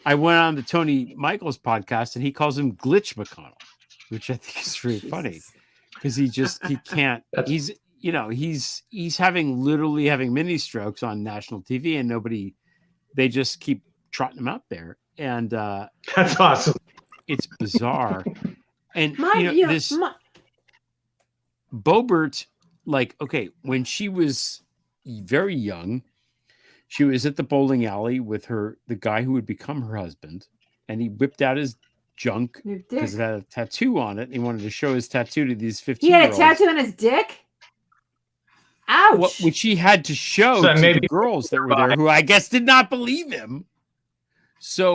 I went on the Tony Michaels podcast and he calls him Glitch McConnell, which I think is really funny Jesus. because he can't. That's- He's literally having mini strokes on national TV and they just keep trotting him out there. And That's awesome. it's bizarre. And this My- Boebert, like, okay, when she was very young, she was at the bowling alley with the guy who would become her husband, and he whipped out his junk your dick. because it had a tattoo on it. And he wanted to show his tattoo to these 15 He had a tattoo on his dick. Ouch. which he had to show So to maybe- the girls that were there, who I guess did not believe him. So,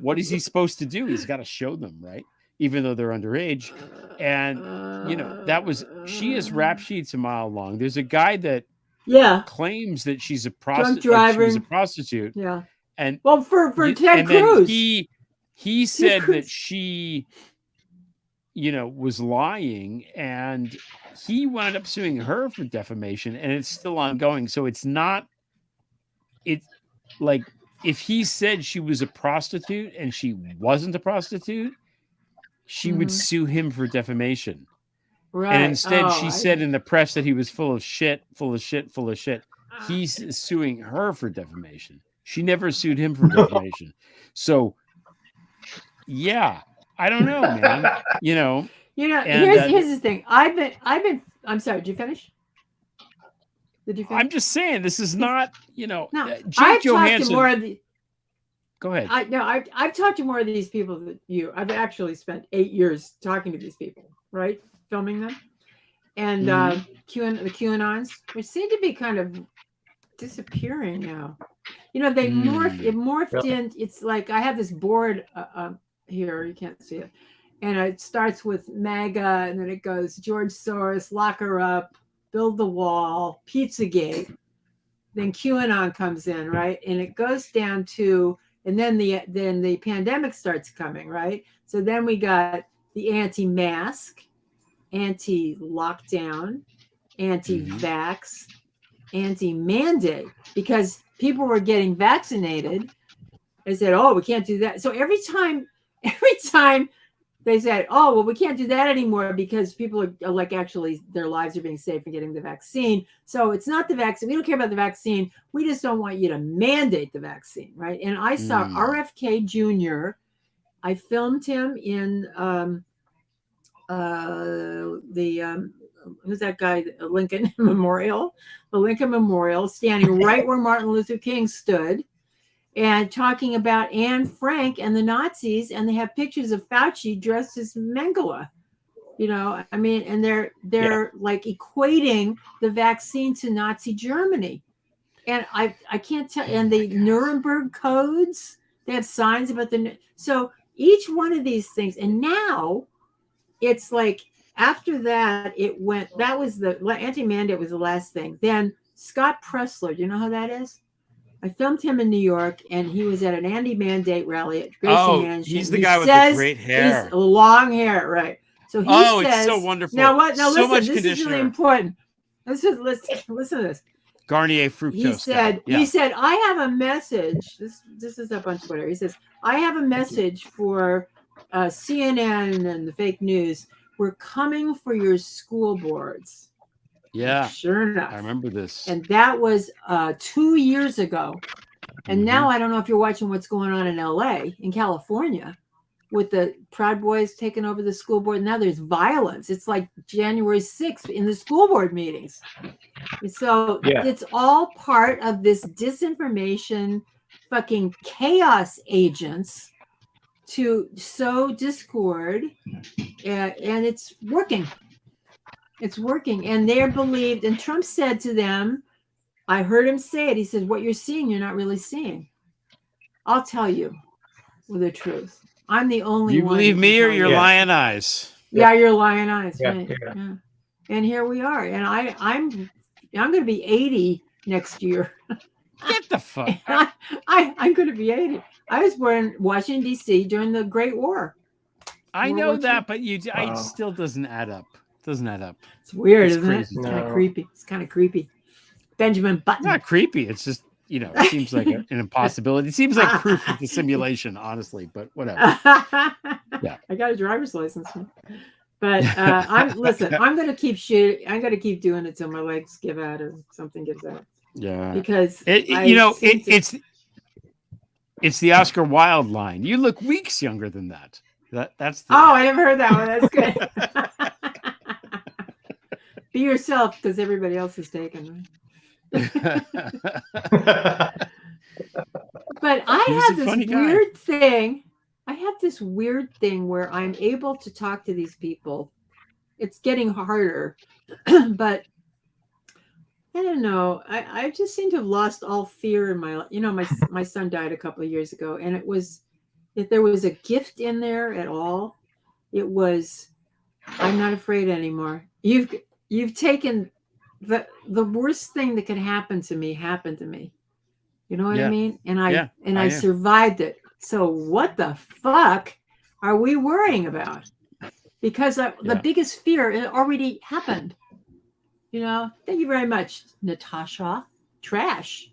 what is he supposed to do? He's got to show them, right? Even though they're underage. And, she has rap sheets a mile long. There's a guy that Yeah. claims that she's a Drunk prostitute. She was a driving. prostitute. Yeah. And Well, for Ted and then Cruz. he said that Cruz. she was lying, and he wound up suing her for defamation, and it's still ongoing. So it's like if he said she was a prostitute and she wasn't a prostitute, she would sue him for defamation. Right. And instead she Oh, said in the press that he was full of shit. He's suing her for defamation. She never sued him for defamation. So, yeah, I don't know, man. And, here's the thing. I've been. I'm sorry. Did you finish? Did you finish? I'm just saying this is not, No, Jake I've talked to Johansson. more of the. Go ahead. I've talked to more of these people than you. I've actually spent 8 years talking to these people, right? Filming them, and the QAnons, which seem to be kind of disappearing now. They morphed in. It's like I have this board here. You can't see it, and it starts with MAGA, and then it goes George Soros, lock her up, build the wall, Pizzagate. Then QAnon comes in, right, and it goes down to, and then the pandemic starts coming, right. So then we got the anti-mask, anti-lockdown, anti-vax, anti-mandate, because people were getting vaccinated. They said, "Oh, we can't do that." So every time they said, "Oh, well, we can't do that anymore because people are like actually their lives are being saved from getting the vaccine. So it's not the vaccine. We don't care about the vaccine. We just don't want you to mandate the vaccine, right?" And I saw RFK Jr. I filmed him in who's that guy? Lincoln Memorial, the Lincoln Memorial, standing right where Martin Luther King stood, and talking about Anne Frank and the Nazis, and they have pictures of Fauci dressed as Mengele. You know, I mean, and they're like equating the vaccine to Nazi Germany. And I can't tell. And the Nuremberg codes, they have signs about so each one of these things. And now it's like after that, it went, that was the anti-mandate was the last thing. Then Scott Pressler, do you know who that is? I filmed him in New York, and he was at an anti-mandate rally at Gracie Mansion. He's the guy with the great hair. He's long hair, right? So he says, it's so wonderful. Now what? Now so listen, much this is really important. Listen to this. Garnier fructose. He said, I have a message. This is up on Twitter. He says, I have a message for CNN and the fake news. We're coming for your school boards. Yeah. Sure enough. I remember this. And that was 2 years ago. And now I don't know if you're watching what's going on in LA, in California, with the Proud Boys taking over the school board. Now there's violence. It's like January 6th in the school board meetings. So it's all part of this disinformation, fucking chaos agents to sow discord. And it's working. It's working. And they're believed. And Trump said to them, I heard him say it. He said, what you're seeing, you're not really seeing. I'll tell you the truth. I'm the only one. You believe me or your lion eyes? Yeah, your lion eyes. Right? Yeah. Yeah. And here we are. And I'm going to be 80 next year. Get the fuck. I'm going to be 80. I was born in Washington, D.C. during the Great War. I know that, but it still doesn't add up. Doesn't add up. It's weird, it's isn't crazy. it? It's kind of creepy. It's kind of creepy. Benjamin Button. It's not creepy. It's just, it seems like an impossibility. It seems like proof of the simulation, honestly, but whatever. Yeah. I got a driver's license. But I'm going to keep shooting. I'm going to keep doing it till my legs give out or something gives out. Yeah. Because it's the Oscar Wilde line. You look weeks younger than that. That's I never heard that one. That's good. Be yourself because everybody else is taken. But I have this weird thing. I have this weird thing where I'm able to talk to these people. It's getting harder, but I don't know. I just seem to have lost all fear in my life. My son died a couple of years ago, and it was, if there was a gift in there at all, it was, I'm not afraid anymore. You've taken the worst thing that could happen to me happened to me. You know what I mean? And I survived it. So what the fuck are we worrying about? Because the biggest fear, it already happened. Thank you very much, Natasha. Trash.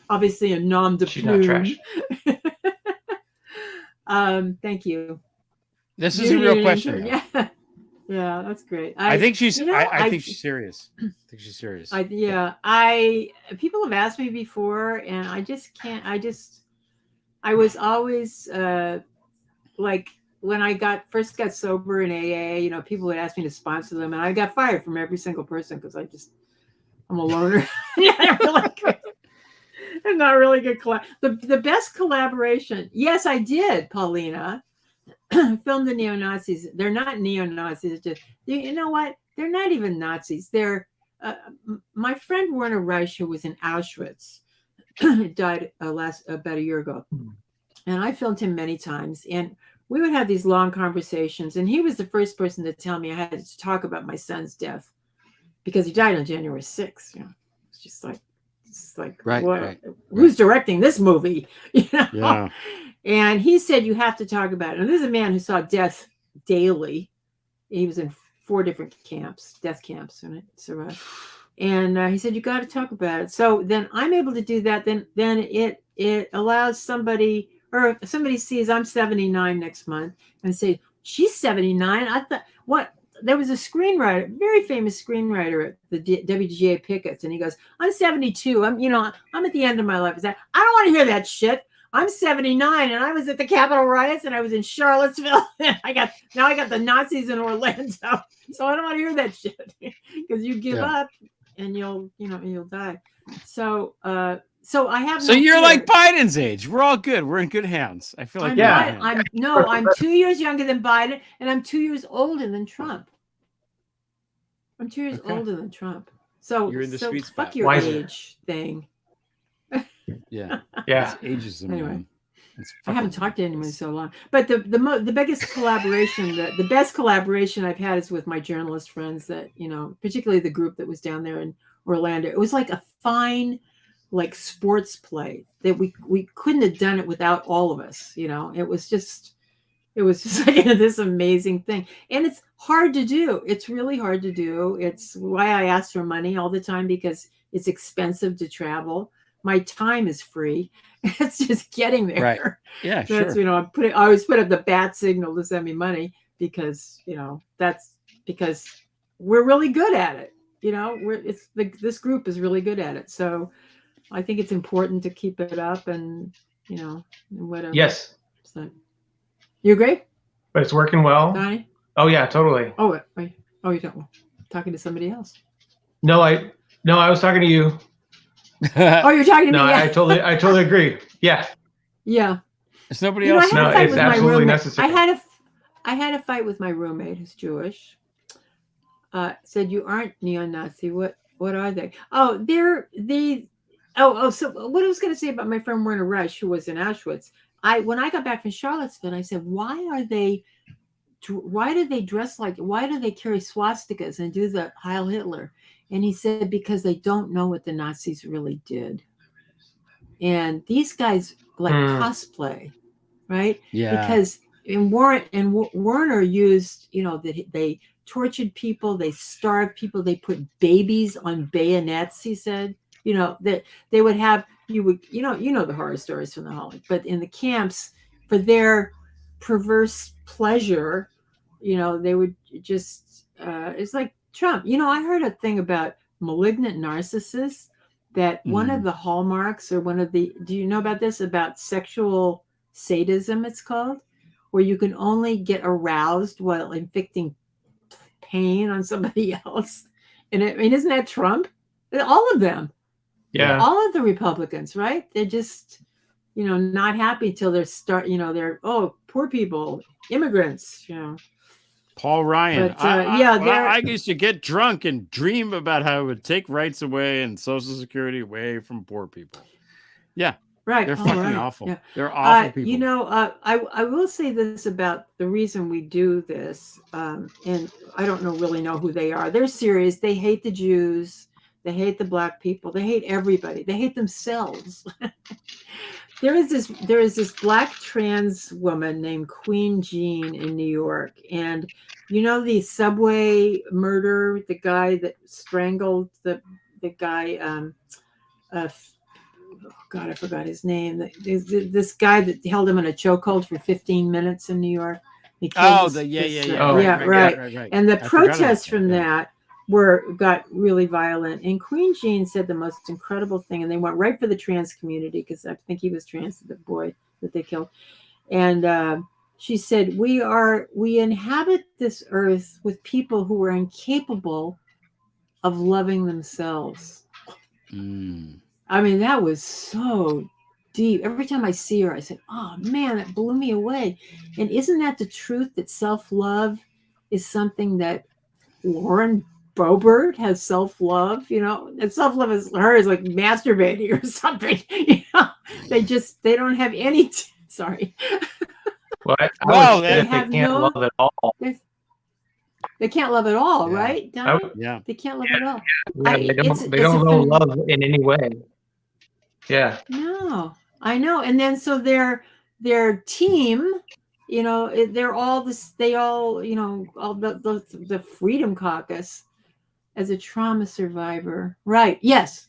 Obviously a nom de plume. She's not trash. Thank you. This is a real question. Yeah, that's great. I think she's. I think she's serious. I think she's serious. People have asked me before, and I just can't. I was always like when I first got sober in AA. People would ask me to sponsor them, and I got fired from every single person because I'm a loner. I'm not really good. The best collaboration. Yes, I did, Paulina. Filmed the neo-Nazis. They're not neo-Nazis. It's just, you know what? They're not even Nazis. They're my friend Werner Reich, who was in Auschwitz, died about a year ago, and I filmed him many times. And we would have these long conversations. And he was the first person to tell me I had to talk about my son's death because he died on January 6th. It's just like right. Who's directing this movie? Yeah. And he said, you have to talk about it. And this is a man who saw death daily. He was in 4 different death camps. And he said, you got to talk about it. So then I'm able to do that. Then it allows somebody, or if somebody sees I'm 79 next month and say, she's 79. I thought, what? There was a screenwriter, very famous screenwriter at the WGA Pickett's. And he goes, I'm 72. I'm at the end of my life. I don't want to hear that shit. I'm 79 and I was at the Capitol riots and I was in Charlottesville. And I got the Nazis in Orlando. So I don't want to hear that shit because you give up and you'll die. So so I have So no you're fear. like Biden's age. We're all good. We're in good hands. I feel like I'm 2 years younger than Biden and I'm 2 years older than Trump. I'm 2 years older than Trump. So you're in the sweet spot. Fuck your Wiser. age thing. Yeah. Yeah. It's ageism. Anyway. Man. It's I haven't fucking- talked to anyone in so long. But the biggest collaboration, the best collaboration I've had is with my journalist friends that, particularly the group that was down there in Orlando. It was like a fine, like sports play that we couldn't have done it without all of us. It was just like this amazing thing. And it's hard to do. It's really hard to do. It's why I ask for money all the time because it's expensive to travel. My time is free. It's just getting there. Right. Yeah, That's, sure. I always put up the bat signal to send me money because, that's because we're really good at it. This group is really good at it. So I think it's important to keep it up and, and whatever. Yes, So, you agree, but it's working well. Donnie? Oh yeah, totally. Oh, wait. Oh, you're talking to somebody else. No, I was talking to you. Oh, you're talking to No, me. Yeah. I totally agree. Yeah. Yeah. There's nobody I else. had a No, fight it's with my absolutely roommate. necessary. I had a fight with my roommate who's Jewish. Said you aren't neo-Nazi. What are they? Oh, so what I was going to say about my friend Werner Reich, who was in Auschwitz. When I got back from Charlottesville, I said, why do they dress like? Why do they carry swastikas and do the Heil Hitler? And he said because they don't know what the Nazis really did. And these guys like cosplay, right? Yeah. Because Werner used, that they tortured people, they starved people, they put babies on bayonets. He said, that they would have the horror stories from the Hollywood, but in the camps for their perverse pleasure, they would just it's like Trump. I heard a thing about malignant narcissists that one of the hallmarks or do you know about this, about sexual sadism, it's called, where you can only get aroused while inflicting pain on somebody else. And isn't that Trump? All of them. Yeah. All of the Republicans, right? They're just, not happy till they're poor people, immigrants, Paul Ryan. But, I used to get drunk and dream about how it would take rights away and Social Security away from poor people. Yeah. Right. They're fucking right. awful. Yeah. They're awful people. I will say this about the reason we do this, and I don't really know who they are. They're serious. They hate the Jews. They hate the Black people. They hate everybody. They hate themselves. There is this Black trans woman named Queen Jean in New York, and the subway murder, the guy that strangled the guy. God, I forgot his name. This guy that held him in a chokehold for 15 minutes in New York. Right. And the protests from that got really violent. And Queen Jean said the most incredible thing, and they went right for the trans community because I think he was trans, the boy that they killed. And she said, we inhabit this earth with people who are incapable of loving themselves. I mean, that was so deep. Every time I see her, I said, oh man, that blew me away. And isn't that the truth, that self-love is something that Lauren Boebert has self-love, and self-love is like masturbating or something. They don't have any, sorry. Well, they can't love at all. They can't love at all, Yeah. right? Don? Yeah. They can't love at all. Yeah, they don't know love in any way. Yeah. No, I know. And then so their team, they're all this. They all, all the Freedom Caucus, as a trauma survivor, right? Yes,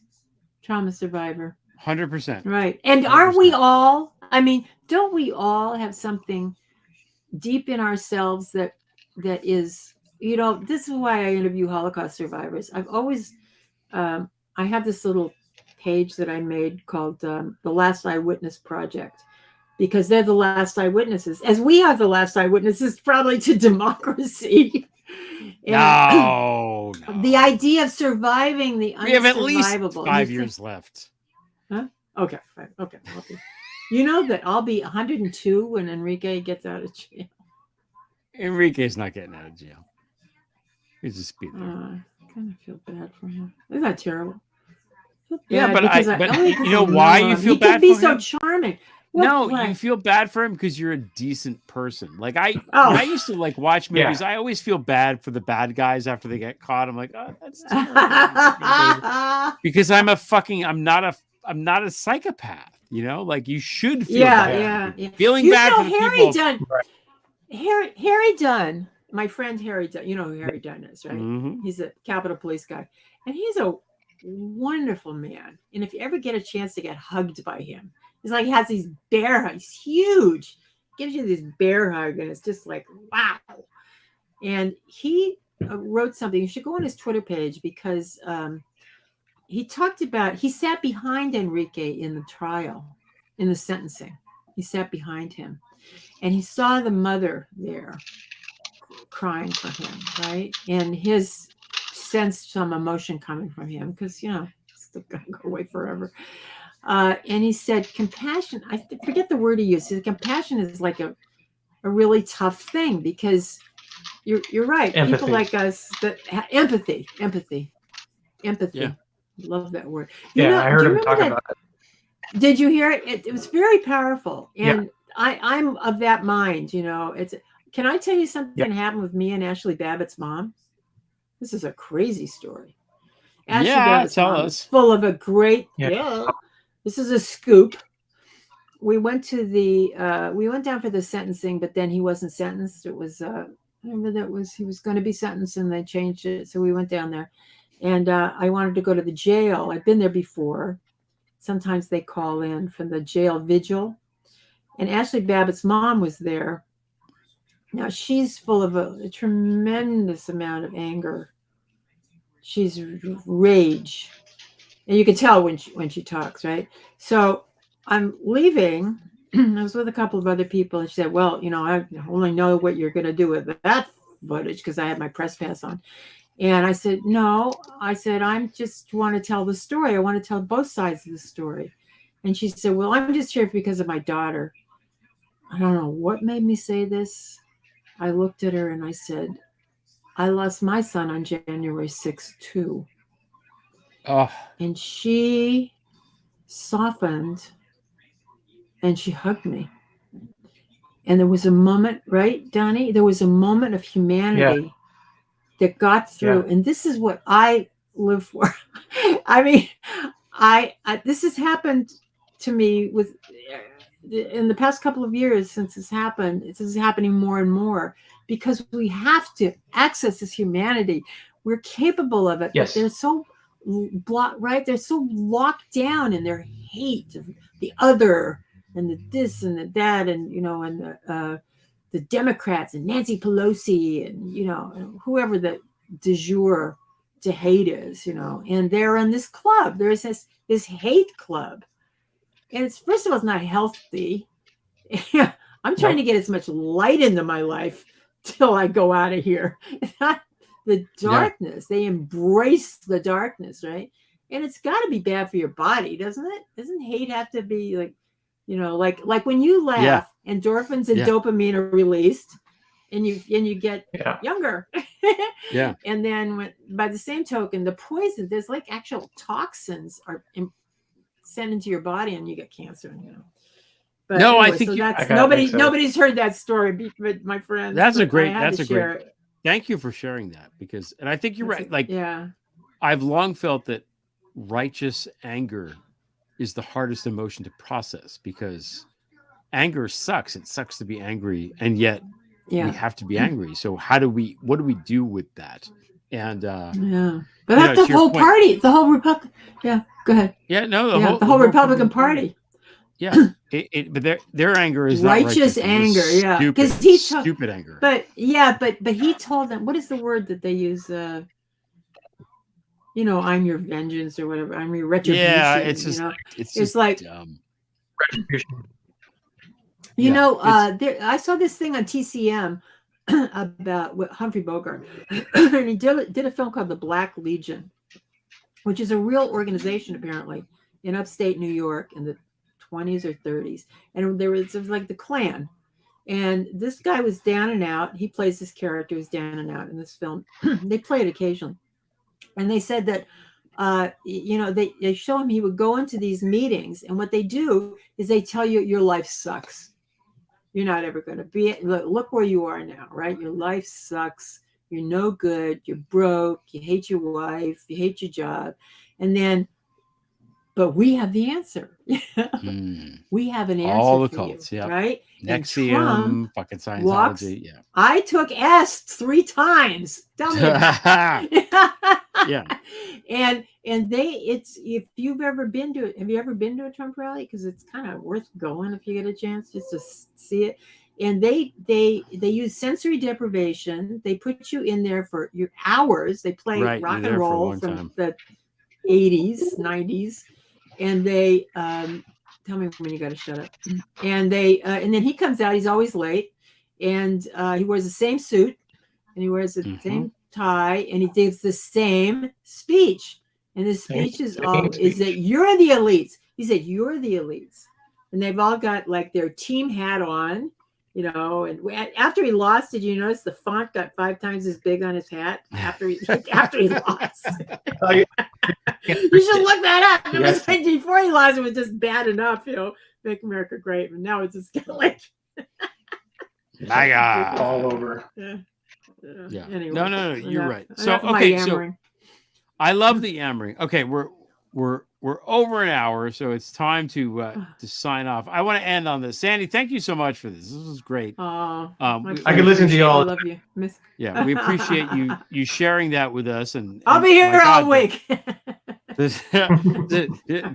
trauma survivor. 100%. Right. And aren't we all? I mean, don't we all have something deep in ourselves that is, this is why I interview Holocaust survivors. I've always, I have this little page that I made called The Last Eyewitness Project. because they're the last eyewitnesses, as we are the last eyewitnesses probably to democracy. And No. the idea of surviving the We have at least unsurvivable. 5 years left. Okay, fine. Okay. You know that I'll be 102 when Enrique gets out of jail. Enrique's not getting out of jail. He's just be there. I kind of feel bad for him. Isn't that terrible? Yeah, but only you because know I why love you him. feel He bad could be for so him? charming. No, What? you feel bad for him because you're a decent person. Like I used to like watch Yeah. movies. I always feel bad for the bad guys after they get caught. I'm like, oh, that's terrible. Because I'm not a psychopath. You know, like you should feel bad. Yeah. Feeling You bad know for the Harry people. Dunn. Right. Harry Dunn, my friend Harry Dunn. You know who Harry Dunn is, right? Mhm. He's a Capitol Police guy, and he's a wonderful man. And if you ever get a chance to get hugged by him, he's like, he has these bear hugs. He's huge, gives you this bear hug, and it's just like, wow. And he wrote something. You should go on his Twitter page because he talked about, he sat behind Enrique in the trial, in the sentencing. He sat behind him, and he saw the mother there crying for him, right? And his sensed some emotion coming from him because, it's still going to go away forever. And he said, compassion, I forget the word he used. He said, compassion is like a really tough thing because you're right. Empathy. People like us, empathy. Yeah. Love that word. I heard do you him talk remember about it. Did you hear it? It was very powerful. Yeah. And I'm of that mind, can I tell you something happened with me and Ashley Babbitt's mom? This is a crazy story. Ashley Babbitt's tell mom us. is full of a great, Yeah. This is a scoop. We went to we went down for the sentencing, but then he wasn't sentenced. It was, he was going to be sentenced and they changed it. So we went down there and I wanted to go to the jail. I've been there before. Sometimes they call in from the jail vigil. And Ashley Babbitt's mom was there. Now she's full of a tremendous amount of anger. She's rage. And you can tell when she talks, right? So I'm leaving. I was with a couple of other people and she said, well, I only know what you're going to do with that footage because I had my press pass on. And I said, no, I just want to tell the story. I want to tell both sides of the story. And she said, well, I'm just here because of my daughter. I don't know what made me say this. I looked at her and I said, I lost my son on January 6th, too. Oh, And she softened and she hugged me. And there was a moment, right, Donnie? There was a moment of humanity that got through. And this is what I live for. I mean, this has happened to me in the past couple of years since it's happened. This is happening more and more because we have to access this humanity. We're capable of it, Yes. but they're so right? They're so locked down in their hate of the other and the this and the that, and and the Democrats and Nancy Pelosi and whoever the de jour to hate is, and they're in this club. There's this hate club. And it's, first of all, it's not healthy. I'm trying to get as much light into my life till I go out of here. It's not the darkness. They embrace the darkness, right? And it's got to be bad for your body, doesn't it? Doesn't hate have to be like, like when you laugh, endorphins and dopamine are released, and you get younger. yeah. And then by the same token, the poison, there's like actual toxins are sent into your body and you get cancer, But no, anyway, I think so that's so. nobody's heard that story, but my friends. That's a great. Thank you for sharing that and I think you're right. I've long felt that righteous anger is the hardest emotion to process because anger sucks. It sucks to be angry, and yet we have to be angry. So what do we do with that? And but that's the whole party, the whole Republican. Yeah, go ahead. Yeah, no, the whole Republican Party. Yeah, but their anger is righteous anger. Yeah, because stupid anger. But he told them, what is the word that they use? I'm your vengeance or whatever. I'm your retribution. Yeah, it's just it's like dumb. Retribution. You Yeah, know, it's- I saw this thing on TCM about Humphrey Bogart, and he did a film called The Black Legion, which is a real organization apparently in upstate New York in the 20s or 30s, and it was like the Klan. And this guy was down and out. He plays this character who's down and out in this film. They play it occasionally, and they said that they show him, he would go into these meetings, and what they do is they tell you your life sucks. You're not ever going to be, look where you are now, right? Your life sucks. You're no good. You're broke. You hate your wife. You hate your job. And then, but we have the answer. We have an answer all the for cults, you, yeah. right? Nexium, fucking Scientology, yeah. I took S 3 times. Tell me about it. Yeah. And if you've ever been to it, have you ever been to a Trump rally? Because it's kind of worth going if you get a chance just to see it. And they use sensory deprivation. They put you in there for your hours. They play rock and roll from the 80s, 90s, and they tell me when you got to shut up. And and then he comes out. He's always late, and he wears the same suit, and he wears the same tie, and he gives the same speech. And his speech is that you're the elites. He said you're the elites, and they've all got like their team hat on, you know. And after he lost, did you notice the font got 5 times as big on his hat after he lost? You should look that up. It was like before he lost, it was just bad enough, you know, make America great, and now it's just kind of like my God, all over. Yeah. Anyway, no, you're right. So okay, so I love the yammering. Okay, we're over an hour, so it's time to sign off. I want to end on this. Sandy, thank you so much for this. This was great. I can listen to you all. I love you, Miss. Yeah, we appreciate you sharing that with us, and I'll be here all week.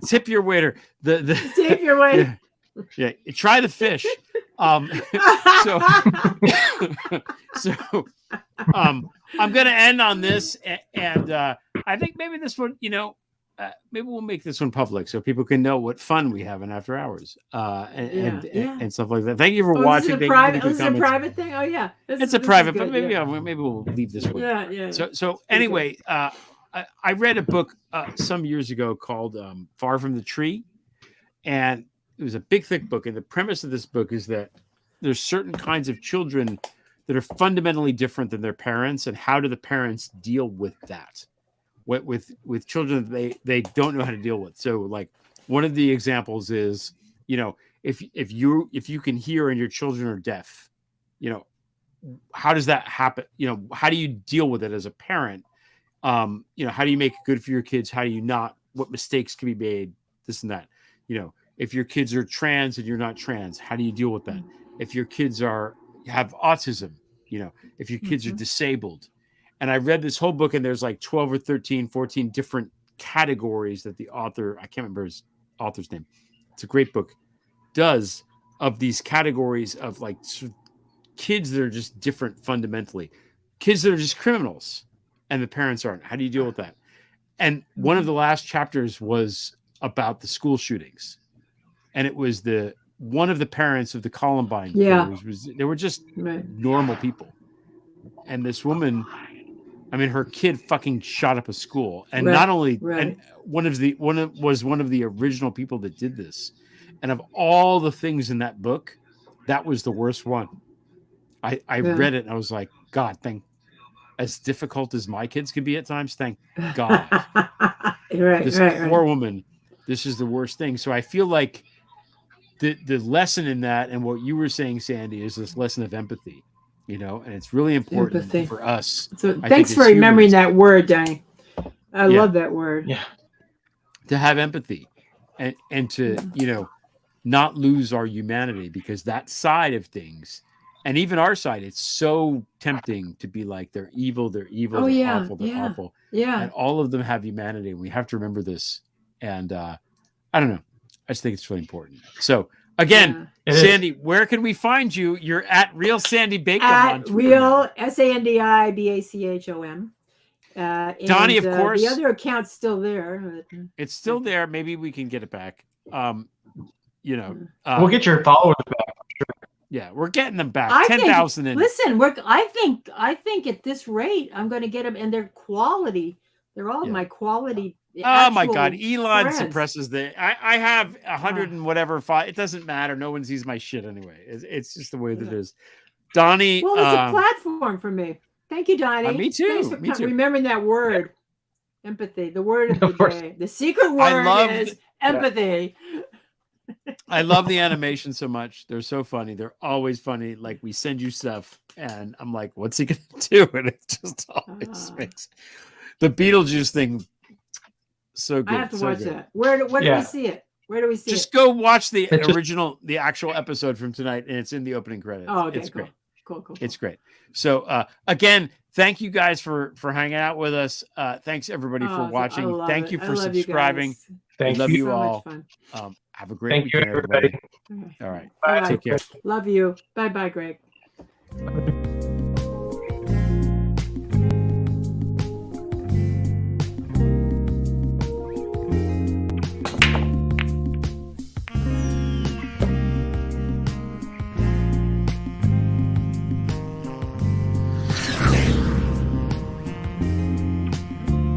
Tip your waiter. Tip your waiter. Yeah, try the fish. I'm gonna end on this, and I think maybe this one, maybe we'll make this one public so people can know what fun we have in After Hours, and stuff like that. Thank you for watching. This is a private thing. Oh yeah, it's a private, but maybe maybe we'll leave this one. Yeah. So anyway, I read a book some years ago called Far from the Tree, and it was a big, thick book. And the premise of this book is that there's certain kinds of children that are fundamentally different than their parents, and how do the parents deal with that? With children that they don't know how to deal with. So, like, one of the examples is, if you can hear and your children are deaf, how does that happen? How do you deal with it as a parent? How do you make it good for your kids? How do you not? What mistakes can be made? This and that. If your kids are trans and you're not trans, how do you deal with that? If your kids have autism, if your kids are disabled. And I read this whole book, and there's like 12 or 13, 14 different categories that the author, I can't remember his author's name. It's a great book, does of these categories of like kids that are just different fundamentally, kids that are just criminals and the parents aren't. How do you deal with that? And one of the last chapters was about the school shootings. And it was one of the parents of the Columbine killers they were just normal people. And this woman, her kid fucking shot up a school, and not only, and one of the original people that did this. And of all the things in that book, that was the worst one. I read it and I was like, God, as difficult as my kids can be at times, thank God. This poor woman, this is the worst thing. So I feel like the lesson in that, and what you were saying, Sandy, is this lesson of empathy, and it's really important for us. So thanks for remembering that word, Danny. I love that word. Yeah. To have empathy and to, not lose our humanity, because that side of things, and even our side, it's so tempting to be like, they're evil, they're awful, they're awful. Yeah. And all of them have humanity. We have to remember this. And I don't know. I just think it's really important. So again, Sandy, where can we find you? You're at Real Sandy Bachom on Twitter. Real SandiBachom. Donnie, of course. The other account's still there. It's still there. Maybe we can get it back. We'll get your followers back. Yeah, we're getting them back. I think- 10,000 in. Listen, I think at this rate, I'm going to get them, and they're quality. They're all Yeah. my quality. Oh my God, actual Elon friends. suppresses I have 100 and whatever file. It doesn't matter. No one sees my shit anyway. It's just the way that it is. Donnie. Well, it's a platform for me. Thank you, Donnie. Me too. Thanks for Me too. remembering that word. Empathy. The word of the Of course. day. The secret word is empathy. I love the animation so much. They're so funny. They're always funny. Like we send you stuff, and I'm like, "What's he gonna do?" And it just always makes the Beetlejuice thing so good. I have to so watch good. that. Where do we see it? Where do we see Just it? go watch the It's just- original, the actual episode from tonight, and it's in the opening credits. Oh, okay, It's cool. great. Cool. It's great. So again, thank you guys for hanging out with us. Thanks everybody for watching. Thank you for subscribing. Thank love you. you So all. much fun. Have a great Thank you, weekend, everybody. All right. Bye. Take care. Love you. Bye, Greg.